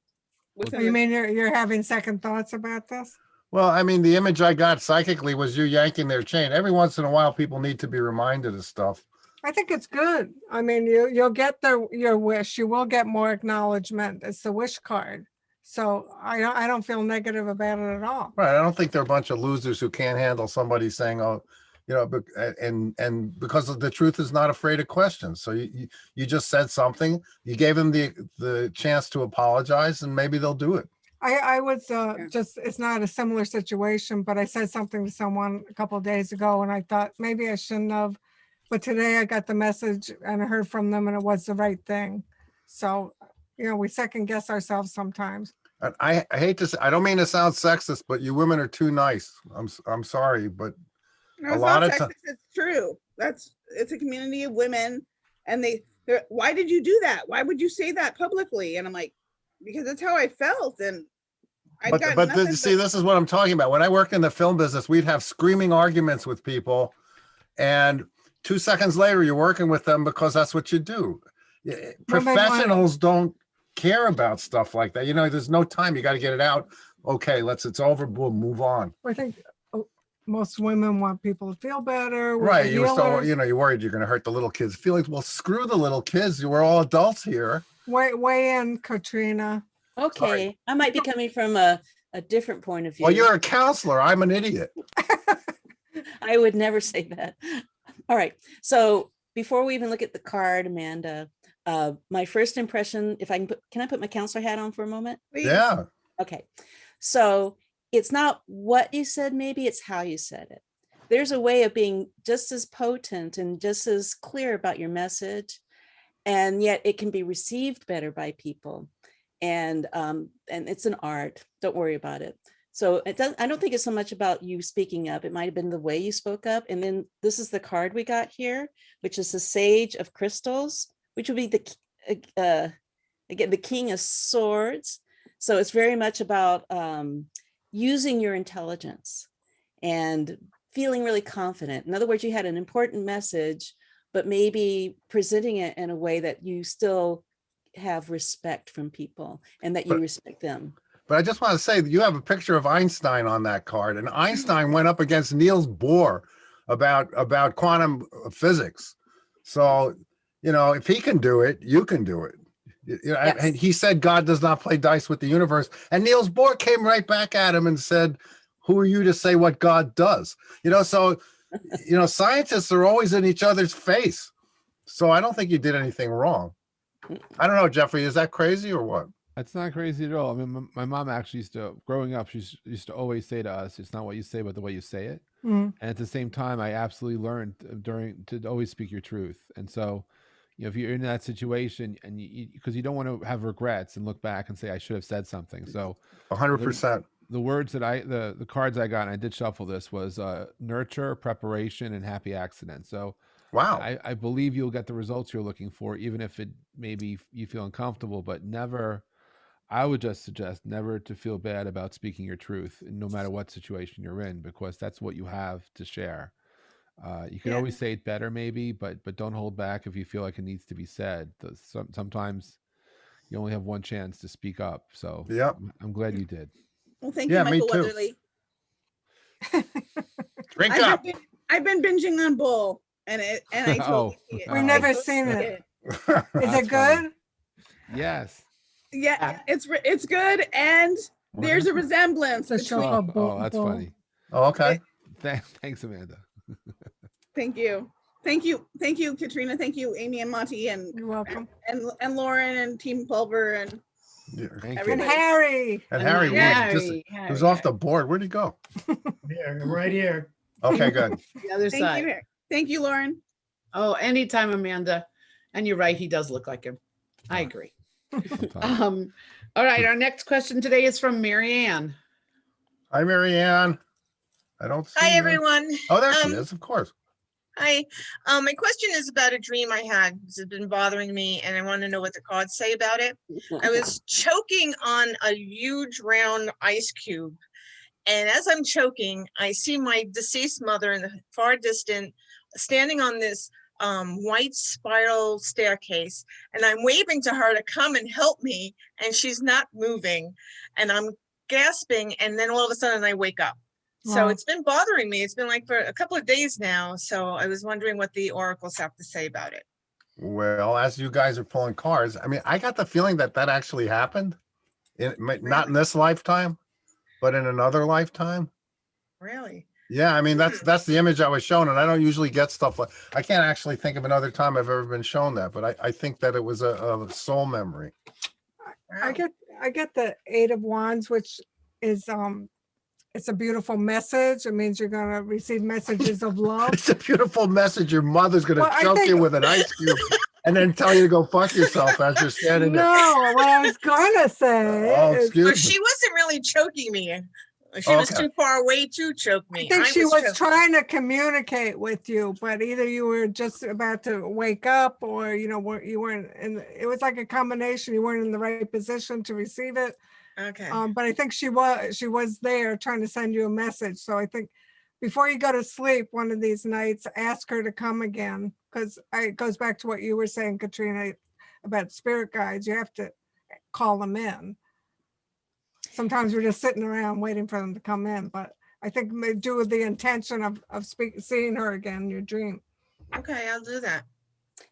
You mean you're having second thoughts about this? Well, I mean, the image I got psychically was you yanking their chain. Every once in a while, people need to be reminded of stuff. I think it's good. I mean, you'll get your wish. You will get more acknowledgement. It's the wish card. So I don't feel negative about it at all. Right. I don't think they're a bunch of losers who can't handle somebody saying, "Oh, you know," and because of the truth is not afraid of questions. So you just said something. You gave them the chance to apologize, and maybe they'll do it. I was it's not a similar situation, but I said something to someone a couple of days ago, and I thought maybe I shouldn't have. But today I got the message and I heard from them, and it was the right thing. So, we second guess ourselves sometimes. I hate to say, I don't mean to sound sexist, but you women are too nice. I'm sorry, but No, it's not sexist, it's true. It's a community of women, and they're, why did you do that? Why would you say that publicly? And I'm like, because that's how I felt. And see, this is what I'm talking about. When I worked in the film business, we'd have screaming arguments with people, and 2 seconds later, you're working with them because that's what you do. Professionals don't care about stuff like that. There's no time. You got to get it out. Okay, it's over. Boom, move on. I think most women want people to feel better. Right. You were so, you're worried you're going to hurt the little kids' feelings. Well, screw the little kids. We're all adults here. Weigh in, Katrina. Okay. Sorry. I might be coming from a different point of view. Well, you're a counselor. I'm an idiot. I would never say that. All right. So before we even look at the card, Amanda, my first impression, if I can I put my counselor hat on for a moment? Yeah. Okay. So it's not what you said, maybe it's how you said it. There's a way of being just as potent and just as clear about your message, and yet it can be received better by people. And it's an art. Don't worry about it. So I don't think it's so much about you speaking up. It might have been the way you spoke up. And then this is the card we got here, which is the Sage of Crystals, which would be again, the King of Swords. So it's very much about using your intelligence and feeling really confident. In other words, you had an important message, but maybe presenting it in a way that you still have respect from people and that you respect them. But I just want to say that you have a picture of Einstein on that card, and Einstein went up against Niels Bohr about quantum physics. So, if he can do it, you can do it. Yes. And he said God does not play dice with the universe. And Niels Bohr came right back at him and said, "Who are you to say what God does?" So, scientists are always in each other's face. So I don't think you did anything wrong. I don't know, Jeffrey, is that crazy or what? That's not crazy at all. I mean, my mom actually growing up, she used to always say to us, it's not what you say, but the way you say it. Mm. And at the same time, I absolutely learned to always speak your truth. And so, if you're in that situation and because you don't want to have regrets and look back and say, I should have said something. So 100%. The words that the cards I got, and I did shuffle this, was nurture, preparation, and happy accident. So wow, I believe you'll get the results you're looking for, even if it maybe you feel uncomfortable, but never, I would just suggest never to feel bad about speaking your truth, no matter what situation you're in, because that's what you have to share. You can always say it better, maybe, but don't hold back if you feel like it needs to be said. Sometimes you only have one chance to speak up. So yeah, I'm glad you did. Well, thank you, Michael Weatherly. Drink up. I've been binging on Bull, and I totally see it. We've never seen it. Is it good? Yes. Yeah, it's good, and there's a resemblance. Oh, that's funny. Oh, okay. Thanks, Amanda. Thank you, Katrina. Thank you, Amy and Monty, and you're welcome. And Lauren and Team Pulver and Harry. And Harry was off the board. Where'd he go? Here, right here. Okay, good. The other side. Thank you, Lauren. Oh, anytime, Amanda. And you're right, he does look like him. I agree. All right, our next question today is from Marianne. Hi, Marianne. I don't see Hi, you. everyone. Oh, there she is, of course. Hi. My question is about a dream I had. It's been bothering me, and I want to know what the cards say about it. I was choking on a huge round ice cube. And as I'm choking, I see my deceased mother in the far distant standing on this white spiral staircase. And I'm waving to her to come and help me. And she's not moving. And I'm gasping. And then all of a sudden I wake up. So Wow. it's been bothering me. It's been like for a couple of days now. So I was wondering what the oracles have to say about it. Well, as you guys are pulling cards, I mean, I got the feeling that that actually happened. Not in this lifetime, but in another lifetime. Really? Yeah, I mean, that's the image I was shown, and I don't usually get stuff like, I can't actually think of another time I've ever been shown that, but I think that it was a soul memory. I get the 8 of Wands, which is it's a beautiful message. It means you're gonna receive messages of love. It's a beautiful message. Your mother's gonna Well, I choke you think- with an ice cube and then tell you to go fuck yourself as you're standing there. No, what I was gonna say Oh, is, excuse But me. she wasn't really choking me. She was Okay. too far away to choke me. I think she was choking. trying to communicate with you, but either you were just about to wake up, or you weren't in. It was like a combination. You weren't in the right position to receive it. Okay. But I think she was there trying to send you a message. So I think before you go to sleep one of these nights, ask her to come again, because it goes back to what you were saying, Katrina, about spirit guides. You have to call them in. Sometimes we're just sitting around waiting for them to come in, but I think they do with the intention of seeing her again in your dream. Okay, I'll do that.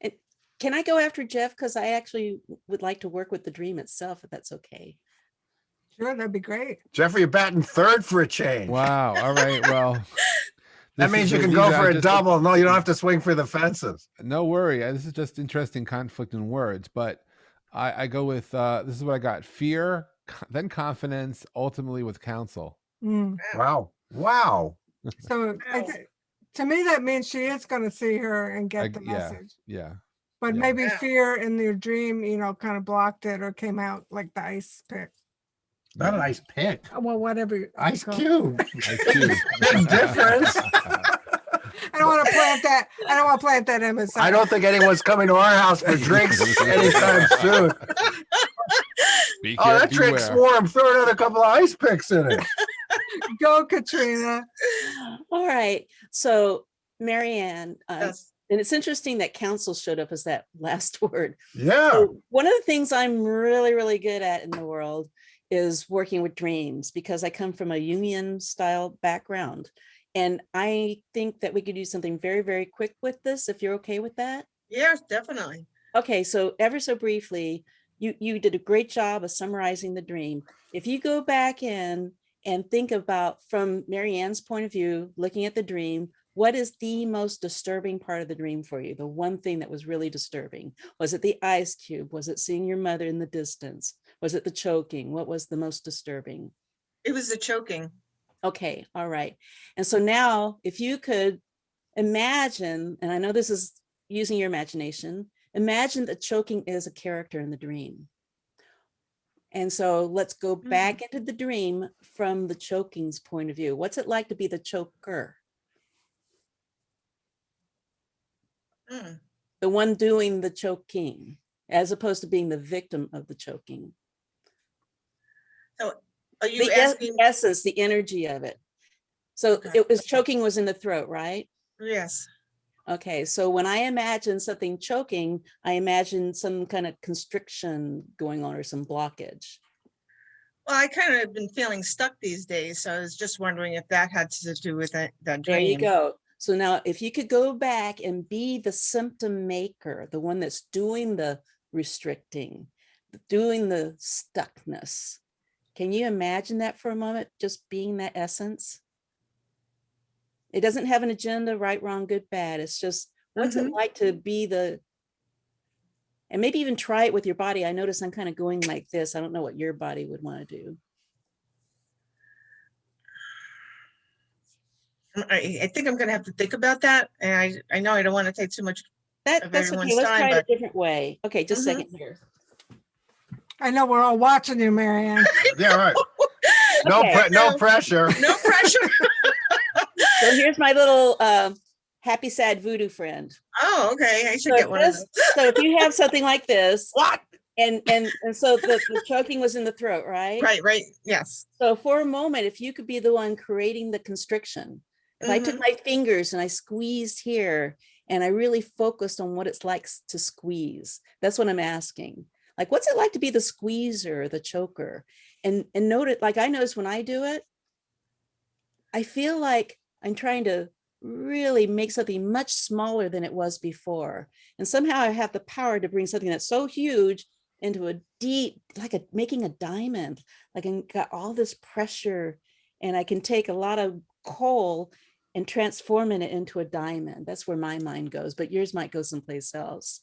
And can I go after Jeff? Because I actually would like to work with the dream itself, if that's okay. Sure, that'd be great. Jeffrey, you're batting third for a change. Wow. All right. Well, That this means is- you can these go are for a just double. No, you don't have to swing for the fences. No worry. This is just interesting conflict in words, but I go with this is what I got: fear, then confidence, ultimately with counsel. Mm. Wow. Wow. So to me, that means she is going to see her and get the message. Yeah. But Yeah. maybe fear in your dream, kind of blocked it or came out like the ice pick. Not an ice pick. Well, whatever. you Ice call it. cube. Ice cube. Big difference. I don't want to plant that. I don't want to plant that image. I don't think anyone's coming to our house for drinks anytime soon. Oh, that drink's warm. Throw another couple of ice picks in it. Go, Katrina. All right. So, Marianne, and it's interesting that counsel showed up as that last word. Yeah. So one of the things I'm really, really good at in the world is working with dreams, because I come from a Jungian style background. And I think that we could do something very, very quick with this, if you're okay with that. Yes, definitely. Okay, so ever so briefly, you did a great job of summarizing the dream. If you go back in and think about, from Marianne's point of view, looking at the dream, what is the most disturbing part of the dream for you? The one thing that was really disturbing? Was it the ice cube? Was it seeing your mother in the distance? Was it the choking? What was the most disturbing? It was the choking. Okay, all right. And so now, if you could imagine, and I know this is using your imagination, imagine that choking is a character in the dream. And so let's go back into the dream from the choking's point of view. What's it like to be the choker? The one doing the choking, as opposed to being the victim of the choking. So are you The asking? essence, the energy of it. So it was choking was in the throat, right? Yes. Okay, so when I imagine something choking, I imagine some kind of constriction going on or some blockage. Well, I kind of have been feeling stuck these days, so I was just wondering if that had to do with that dream. There you go. So now if you could go back and be the symptom maker, the one that's doing the restricting, doing the stuckness. Can you imagine that for a moment, just being that essence? It doesn't have an agenda, right, wrong, good, bad. It's just, what's it like to be the, and maybe even try it with your body. I notice I'm kind of going like this. I don't know what your body would want to do. I think I'm going to have to think about that. And I know I don't want to take too much of That's okay. everyone's Let's time, try it but a different way. Okay, just a second here. I know we're all watching you, Marianne. Yeah, right. No, Okay. no pressure. No pressure. So here's my little happy, sad voodoo friend. Oh, okay. I should So get one of those. so if you have something like this, what? And so the choking was in the throat, right? Right. Yes. So for a moment, if you could be the one creating the constriction, if I took my fingers and I squeezed here and I really focused on what it's like to squeeze, that's what I'm asking. Like, what's it like to be the squeezer, the choker? And note it, like I notice when I do it, I feel like I'm trying to really make something much smaller than it was before. And somehow I have the power to bring something that's so huge into a deep, making a diamond. Like I got all this pressure and I can take a lot of coal and transforming it into a diamond. That's where my mind goes, but yours might go someplace else.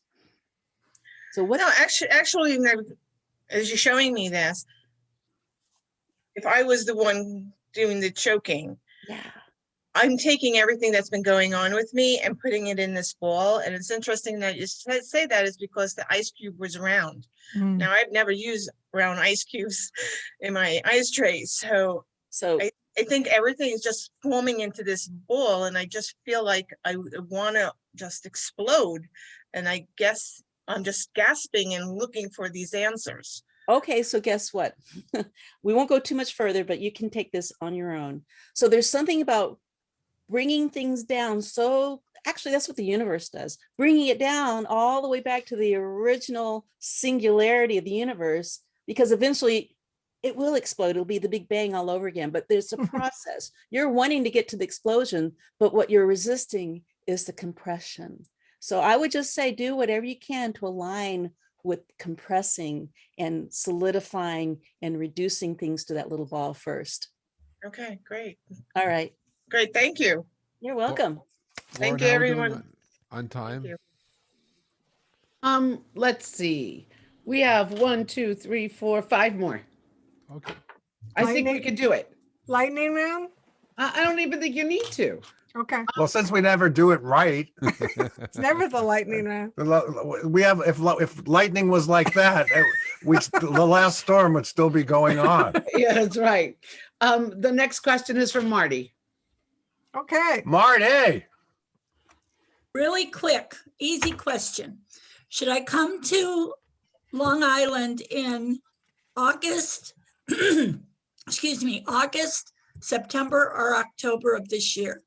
So what? No, actually, as you're showing me this, if I was the one doing the choking, yeah, I'm taking everything that's been going on with me and putting it in this ball. And it's interesting that you say that is because the ice cube was round. Now I've never used round ice cubes in my ice trays. So I think everything is just forming into this ball, and I just feel like I want to just explode. And I guess I'm just gasping and looking for these answers. Okay, so guess what? We won't go too much further, but you can take this on your own. So there's something about bringing things down. So actually, that's what the universe does, bringing it down all the way back to the original singularity of the universe, because eventually it will explode. It'll be the Big Bang all over again, but there's a process. You're wanting to get to the explosion, but what you're resisting is the compression. So I would just say, do whatever you can to align with compressing and solidifying and reducing things to that little ball first. Okay, great. All right. Great, thank you. You're welcome. Lauren, Thank you, how are we doing everyone. on time? Let's see. We have 1, 2, 3, 4, 5 more. Okay. I think we could do it. Lightning round? I don't even think you need to. Okay. Well, since we never do it right, It's never the lightning round. we have if lightning was like that, the last storm would still be going on. Yeah, that's right. The next question is from Marty. Okay. Marty. Really quick, easy question. Should I come to Long Island in August, excuse me, August, September, or October of this year?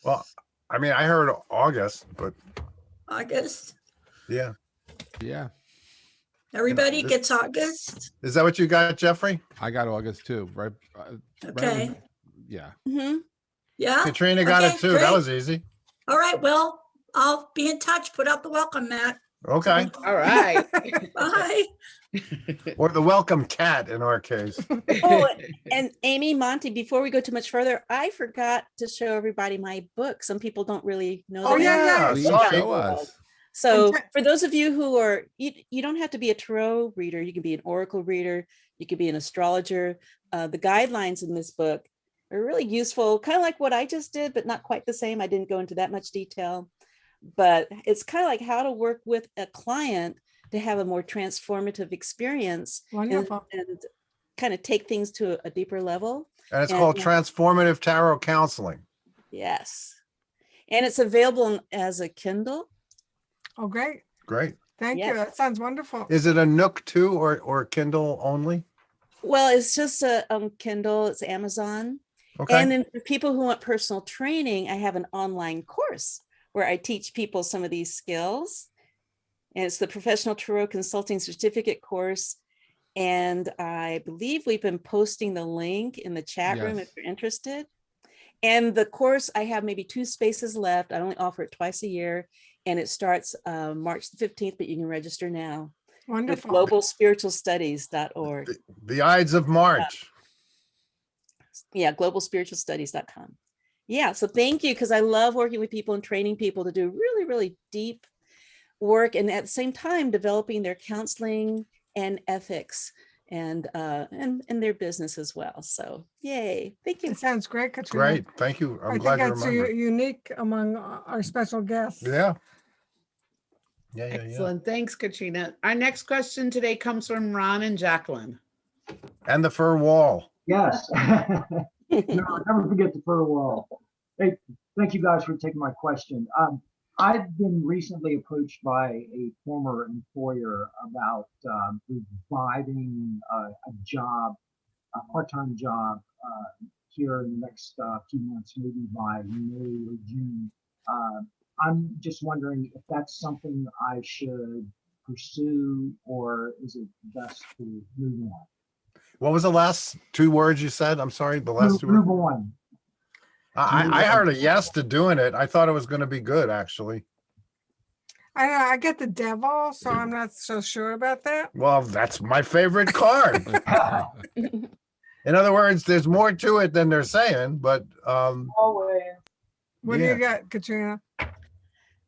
Well, I mean, I heard August, but August? yeah. Yeah. Everybody gets August? Is that what you got, Jeffrey? I got August too, right? Okay. Yeah. Yeah? Katrina got Okay, it too. great. That was easy. All right, well, I'll be in touch. Put out the welcome mat. Okay. All right. Bye. Or the welcome cat in our case. Oh, and Amy, Monty, before we go too much further, I forgot to show everybody my book. Some people don't really know. Oh, that I yeah, have a yeah. book Sorry. out in the world. So for those of you who are, you don't have to be a tarot reader. You can be an oracle reader. You could be an astrologer. The guidelines in this book are really useful, kind of like what I just did, but not quite the same. I didn't go into that much detail, but it's kind of like how to work with a client to have a more transformative experience. Wonderful. And kind of take things to a deeper level. And it's called Transformative Tarot Counseling. Yes. And it's available as a Kindle. Oh, great. Great. Thank you. That sounds wonderful. Is it a Nook too, or Kindle only? Well, it's just a Kindle, it's Amazon. Okay. And then for people who want personal training, I have an online course where I teach people some of these skills. And it's the Professional Tarot Consulting Certificate course. And I believe we've been posting the link in the chat room if you're interested. And the course, I have maybe 2 spaces left. I only offer it twice a year. And it starts March the 15th, but you can register now. Wonderful. With globalspiritualstudies.org. The Ides of March. Yeah, globalspiritualstudies.com. Yeah, so thank you, because I love working with people and training people to do really, really deep work, and at the same time developing their counseling and ethics and their business as well. So yay, thank you. It sounds great, Katrina. Great. Thank you. I'm I glad think you that's remembered. unique among our special guests. Yeah. Yeah, yeah, yeah. Excellent. Thanks, Katrina. Our next question today comes from Ron and Jacqueline. And the fur wall. Yes. No, I'll never forget the fur wall. Hey, thank you guys for taking my question. I've been recently approached by a former employer about reviving a job, a part-time job here in the next few months, maybe by May or June. I'm just wondering if that's something I should pursue, or is it best to move on? What was the last 2 words you said? I'm sorry, the last 2 words. Move on. I heard a yes to doing it. I thought it was going to be good, actually. I get the devil, so I'm not so sure about that. Well, that's my favorite card. In other words, there's more to it than they're saying, but Always. What do yeah. you got, Katrina?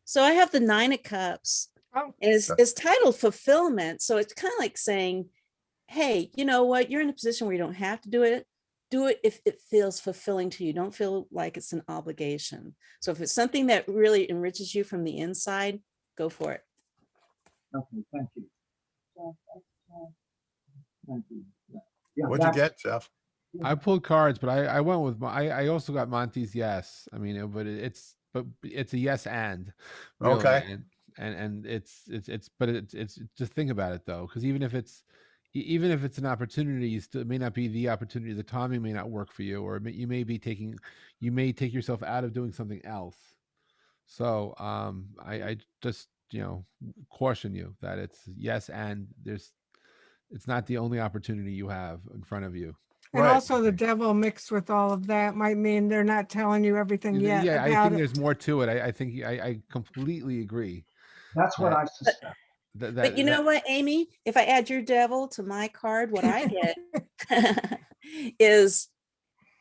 So I have the 9 of Cups. Oh. And it's titled Fulfillment. So it's kind of like saying, hey, you know what? You're in a position where you don't have to do it. Do it if it feels fulfilling to you. Don't feel like it's an obligation. So if it's something that really enriches you from the inside, go for it. Okay, thank you. Thank you. Yeah, What'd you get, Jeff? I pulled cards, but I went with I also got Monty's yes. I mean, but it's a yes and really. Okay. And it's just think about it though, because even if it's an opportunity, it may not be the opportunity. The timing may not work for you, or you may take yourself out of doing something else. So I just caution you that it's yes, and it's not the only opportunity you have in front of you. And also the devil mixed with all of that might mean they're not telling you everything yet. Yeah, I about think it. there's more to it. I think I completely agree. That's what I suspect. But you know what, Amy? If I add your devil to my card, what I get is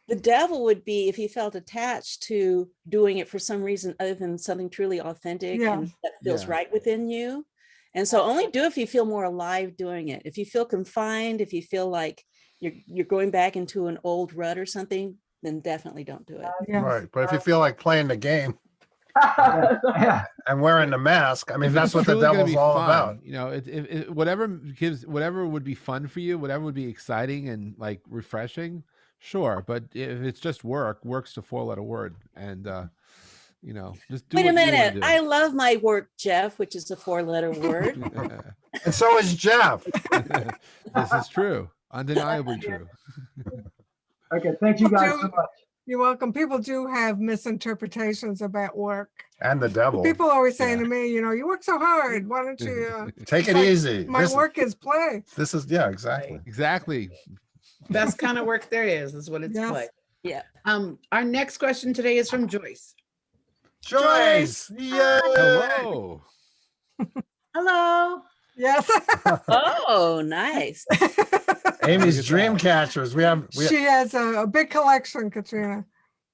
the devil would be if you felt attached to doing it for some reason other than something truly authentic and that feels right within you. And so only do if you feel more alive doing it. If you feel confined, if you feel like you're going back into an old rut or something, then definitely don't do it. Right. But if you feel like playing the game and wearing the mask, I mean, If that's it's what the truly gonna devil's be all fun, about. whatever would be fun for you, whatever would be exciting and like refreshing, sure. But if it's just work's a 4-letter word, and just do. Wait a what you wanna minute. do. I love my work, Jeff, which is a 4-letter word. And so is Jeff. This is true. Undeniably true. Okay, thank you guys so much. You're welcome. People do have misinterpretations about work. And the devil. People always saying to me, you work so hard. Why don't you Take it like, easy. My work is play. This is exactly. Exactly. Best kind of work there is what it's like. Yeah. Our next question today is from Joyce. Joyce! Yay! Hello. Hello. Yes. Oh, nice. Amy's dream catchers. She has a big collection, Katrina.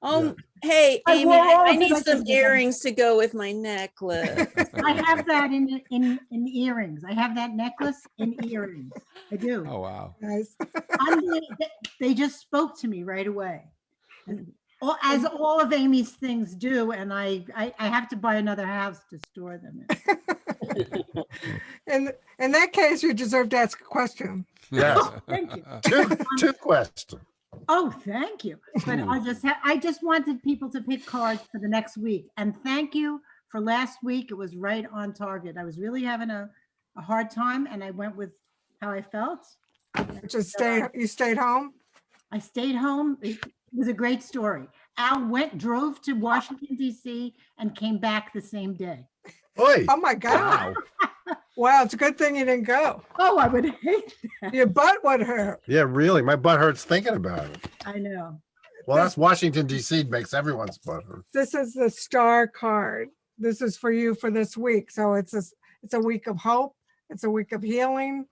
Oh, hey, I Amy, wore all I of need it. some earrings to go with my necklace. I have that in earrings. I have that necklace in earrings. I do. Oh wow. Nice. They just spoke to me right away. As all of Amy's things do, and I have to buy another house to store them in. In that case, you deserve to ask a question. Yes. Thank you. Two questions. Oh, thank you. But I just wanted people to pick cards for the next week. And thank you for last week. It was right on target. I was really having a hard time, and I went with how I felt. Just you stayed home? I stayed home. It was a great story. Al drove to Washington, D.C. and came back the same day. Oy. Oh my God. Wow, it's a good thing you didn't go. Oh, I would hate that. Your butt would hurt. Yeah, really. My butt hurts thinking about it. I know. Well, that's Washington, D.C. makes everyone's butt hurt. This is the star card. This is for you for this week. So it's a week of hope. It's a week of healing.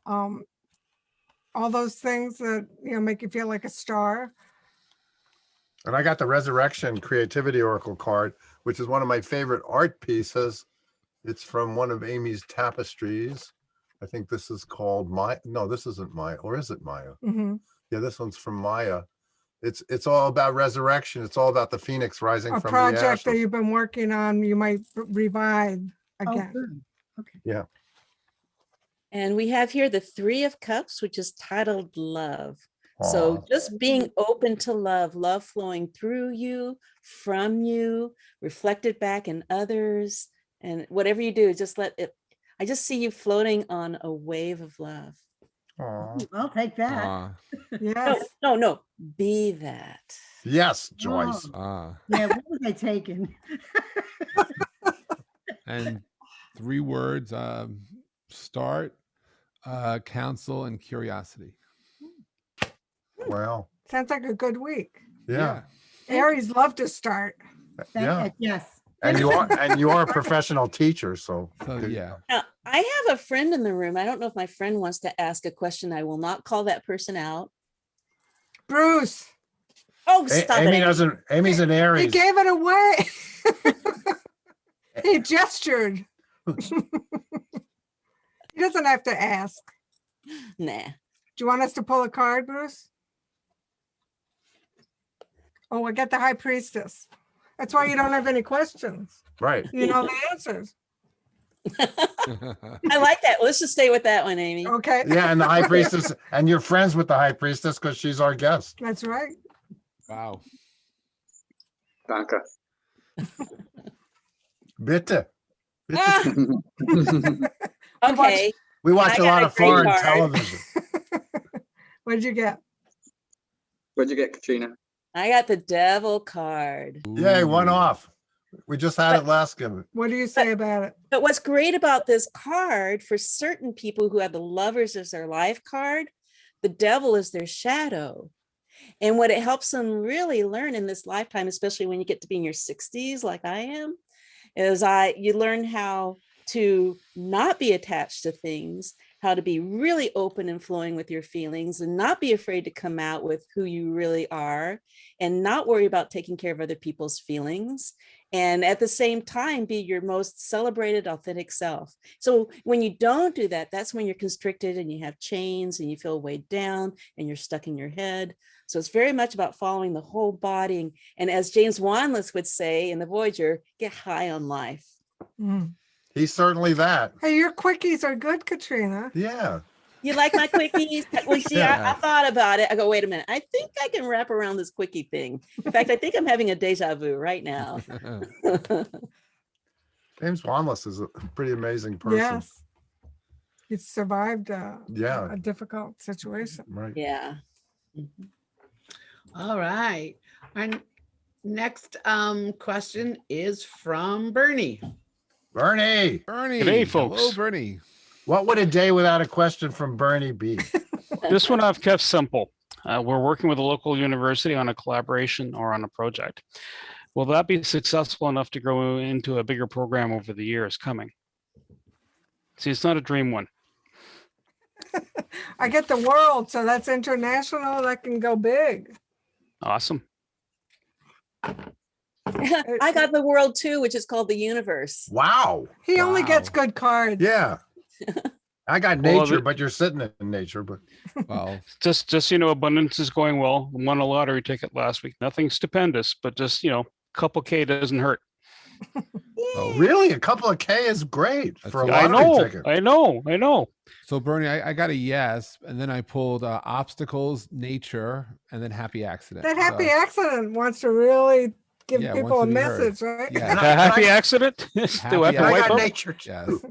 All those things that make you feel like a star. And I got the Resurrection Creativity Oracle card, which is one of my favorite art pieces. It's from one of Amy's tapestries. I think this is called Maya. No, this isn't Maya, or is it Maya? Mm-hmm. Yeah, this one's from Maya. It's all about resurrection. It's all about the phoenix rising A from the project ashes. that you've been working on, you might revive again. Okay. Yeah. And we have here the Three of Cups, which is titled Love. Aw. So just being open to love, love flowing through you, from you, reflected back in others. And whatever you do, just let it, I just see you floating on a wave of love. Aw. I'll take that. Ah, Yes. No, be that. Yes, Joyce. ah. Yeah, what was I taking? And 3 words, start, counsel, and curiosity. Wow. Sounds like a good week. Yeah. Aries love to start. Yeah. Yes. And you are a professional teacher, so there you yeah. go. Now, I have a friend in the room. I don't know if my friend wants to ask a question. I will not call that person out. Bruce. Oh, stop Amy it. doesn't. Amy's an Aries. He gave it away. He gestured. He doesn't have to ask. Nah. Do you want us to pull a card, Bruce? Oh, I got the High Priestess. That's why you don't have any questions. Right. You know the answers. I like that. Let's just stay with that one, Amy. Okay. Yeah, and the High Priestess, and you're friends with the High Priestess because she's our guest. That's right. Wow. Danke. Bitte. Okay. We watch I a got lot a of great foreign card. television. What did you get? What'd you get, Katrina? I got the Devil card. Yay, one off. We just had it last given. What do you say about it? But what's great about this card for certain people who have the Lovers as their life card, the Devil is their shadow. And what it helps them really learn in this lifetime, especially when you get to be in your 60s like I am, is you learn how to not be attached to things, how to be really open and flowing with your feelings and not be afraid to come out with who you really are and not worry about taking care of other people's feelings. And at the same time, be your most celebrated, authentic self. So when you don't do that, that's when you're constricted and you have chains and you feel weighed down and you're stuck in your head. So it's very much about following the whole body. And as James Wanless would say in The Voyager, get high on life. Mm. He's certainly that. Hey, your quickies are good, Katrina. Yeah. You like my quickies? Well, see, I thought about it. I go, wait a minute. I think I can wrap around this quickie thing. In fact, I think I'm having a deja vu right now. James Wanless is a pretty amazing person. Yes. He survived Yeah. a difficult situation. Right. Yeah. All right. Our next question is from Bernie. Bernie. Bernie. G'day, folks. Hello, Bernie. What would a day without a question from Bernie be? This one I've kept simple. We're working with a local university on a collaboration or on a project. Will that be successful enough to grow into a bigger program over the years coming? See, it's not a dream one. I get the world, so that's international. That can go big. Awesome. I got the world too, which is called the universe. Wow. He only gets good cards. Yeah. I got Well, nature, but you're sitting in nature. But Wow. Just so you know, abundance is going well. Won a lottery ticket last week. Nothing stupendous, but just, couple K doesn't hurt. Oh, really, a couple of K is great for a I lottery ticket. I know. So Bernie, I got a yes, and then I pulled obstacles, nature, and then happy accident. That happy So, accident wants to really give Yeah, people a wants to be heard. message, right? Yeah. A happy accident? Do I have to I wipe got up? nature too. Yes.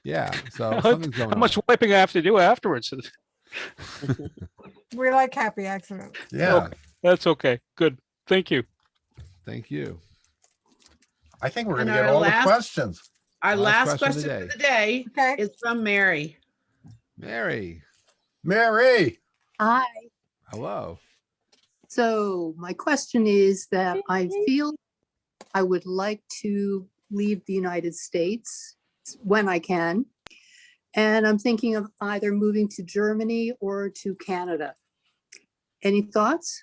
Yeah. So something's going How on. much wiping I have to do afterwards? We like happy accidents. Yeah. Okay, that's okay. Good. Thank you. Thank you. I think we're And going to get our all last- the questions. Our Last last question question of the of the day Okay. is from Mary. Mary. Mary. Hi. Hello. So my question is that I feel I would like to leave the United States when I can. And I'm thinking of either moving to Germany or to Canada. Any thoughts?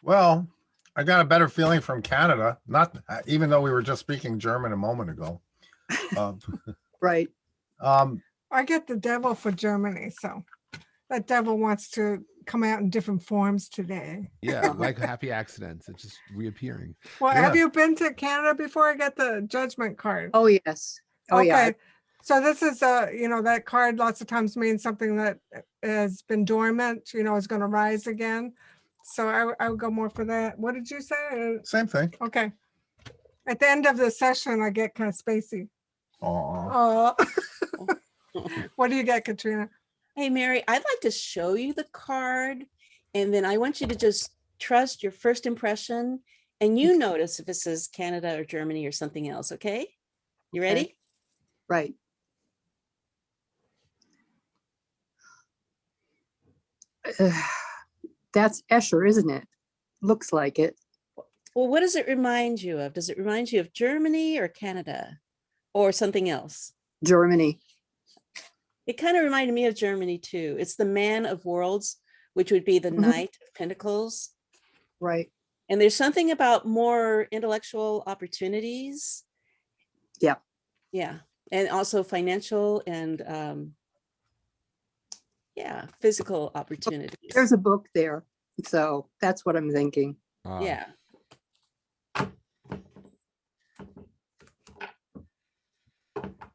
Well, I got a better feeling from Canada. Not even though we were just speaking German a moment ago. Right. I get the devil for Germany, so that devil wants to come out in different forms today. Yeah, like happy accidents. It's just reappearing. Well, Yeah. have you been to Canada before? I get the judgment card. Oh, yes. Oh, Okay. yeah. So this is that card lots of times means something that has been dormant, is going to rise again. So I would go more for that. What did you say? Same thing. Okay. At the end of the session, I get kind of spacey. Aw. Oh. What do you get, Katrina? Hey, Mary, I'd like to show you the card, and then I want you to just trust your first impression, and you notice if it says Canada or Germany or something else, okay? You ready? Okay. Right. That's Escher, isn't it? Looks like it. Well, what does it remind you of? Does it remind you of Germany or Canada or something else? Germany. It kind of reminded me of Germany too. It's the Man of Worlds, which would be the Knight of Pentacles. Right. And there's something about more intellectual opportunities. Yeah. Yeah. And also financial and physical opportunities. There's a book there. So that's what I'm thinking. Yeah.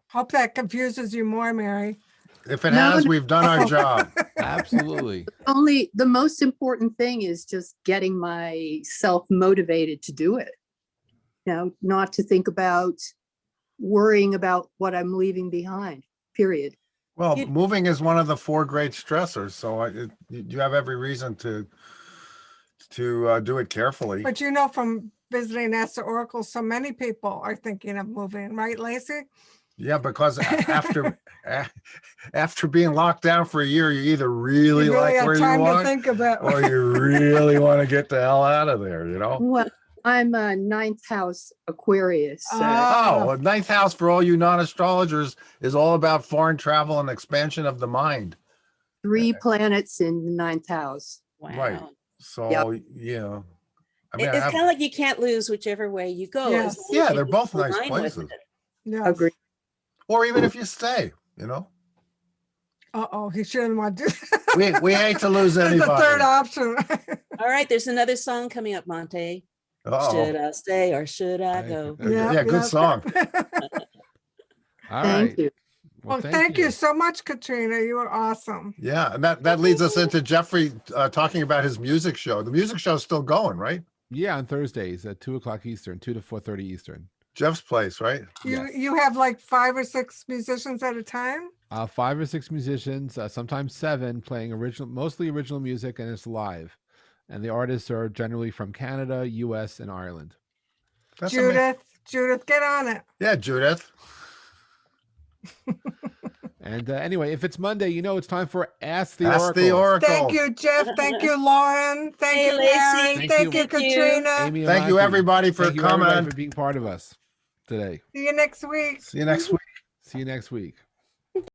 Hope that confuses you more, Mary. If it has, we've done our job. Absolutely. Only the most important thing is just getting myself motivated to do it. Not to think about worrying about what I'm leaving behind, period. Well, moving is one of the 4 great stressors. So you have every reason to do it carefully. But from visiting Esther Oracle, so many people are thinking of moving, right, Lacey? Yeah, because after being locked down for a year, you either really like have where you time to are, think about. or you really want to get the hell out of there, Well, I'm a 9th house Aquarius. So. Oh, 9th house for all you non-astrologers is all about foreign travel and expansion of the mind. 3 planets in the 9th house. Wow. Right. So, yeah. I mean, It's kind of like you can't lose whichever way you go. Yes. as long as you they're both nice align with places. it. Yeah. Agree. Or even if you stay, Uh-oh, he shouldn't want to do that. we hate to lose That's anybody. the third option. All right, there's another song coming up, Monte. Uh-oh. Should I stay or should I go? Yeah, good song. All Thank right. you. Well, thank you so much, Katrina. You were awesome. Yeah, and that leads us into Jeffrey talking about his music show. The music show is still going, right? Yeah, on Thursdays at 2:00 Eastern, 2 to 4:30 Eastern. Jeff's place, right? You have like 5 or 6 musicians at a time? 5 or 6 musicians, sometimes 7, playing mostly original music, and it's live. And the artists are generally from Canada, US, and Ireland. That's Judith, get on it. Yeah, Judith. And anyway, if it's Monday, it's time for Ask the Ask Oracle. the Oracle. Thank you, Jeff. Thank you, Lauren. Thank Hey, you, Lacey. Mary. Thank you, Katrina. Amy and Thank you, Monty. everybody, for Thank you, everybody, coming. for being part of us today. See you next week. See you next week. See you next week.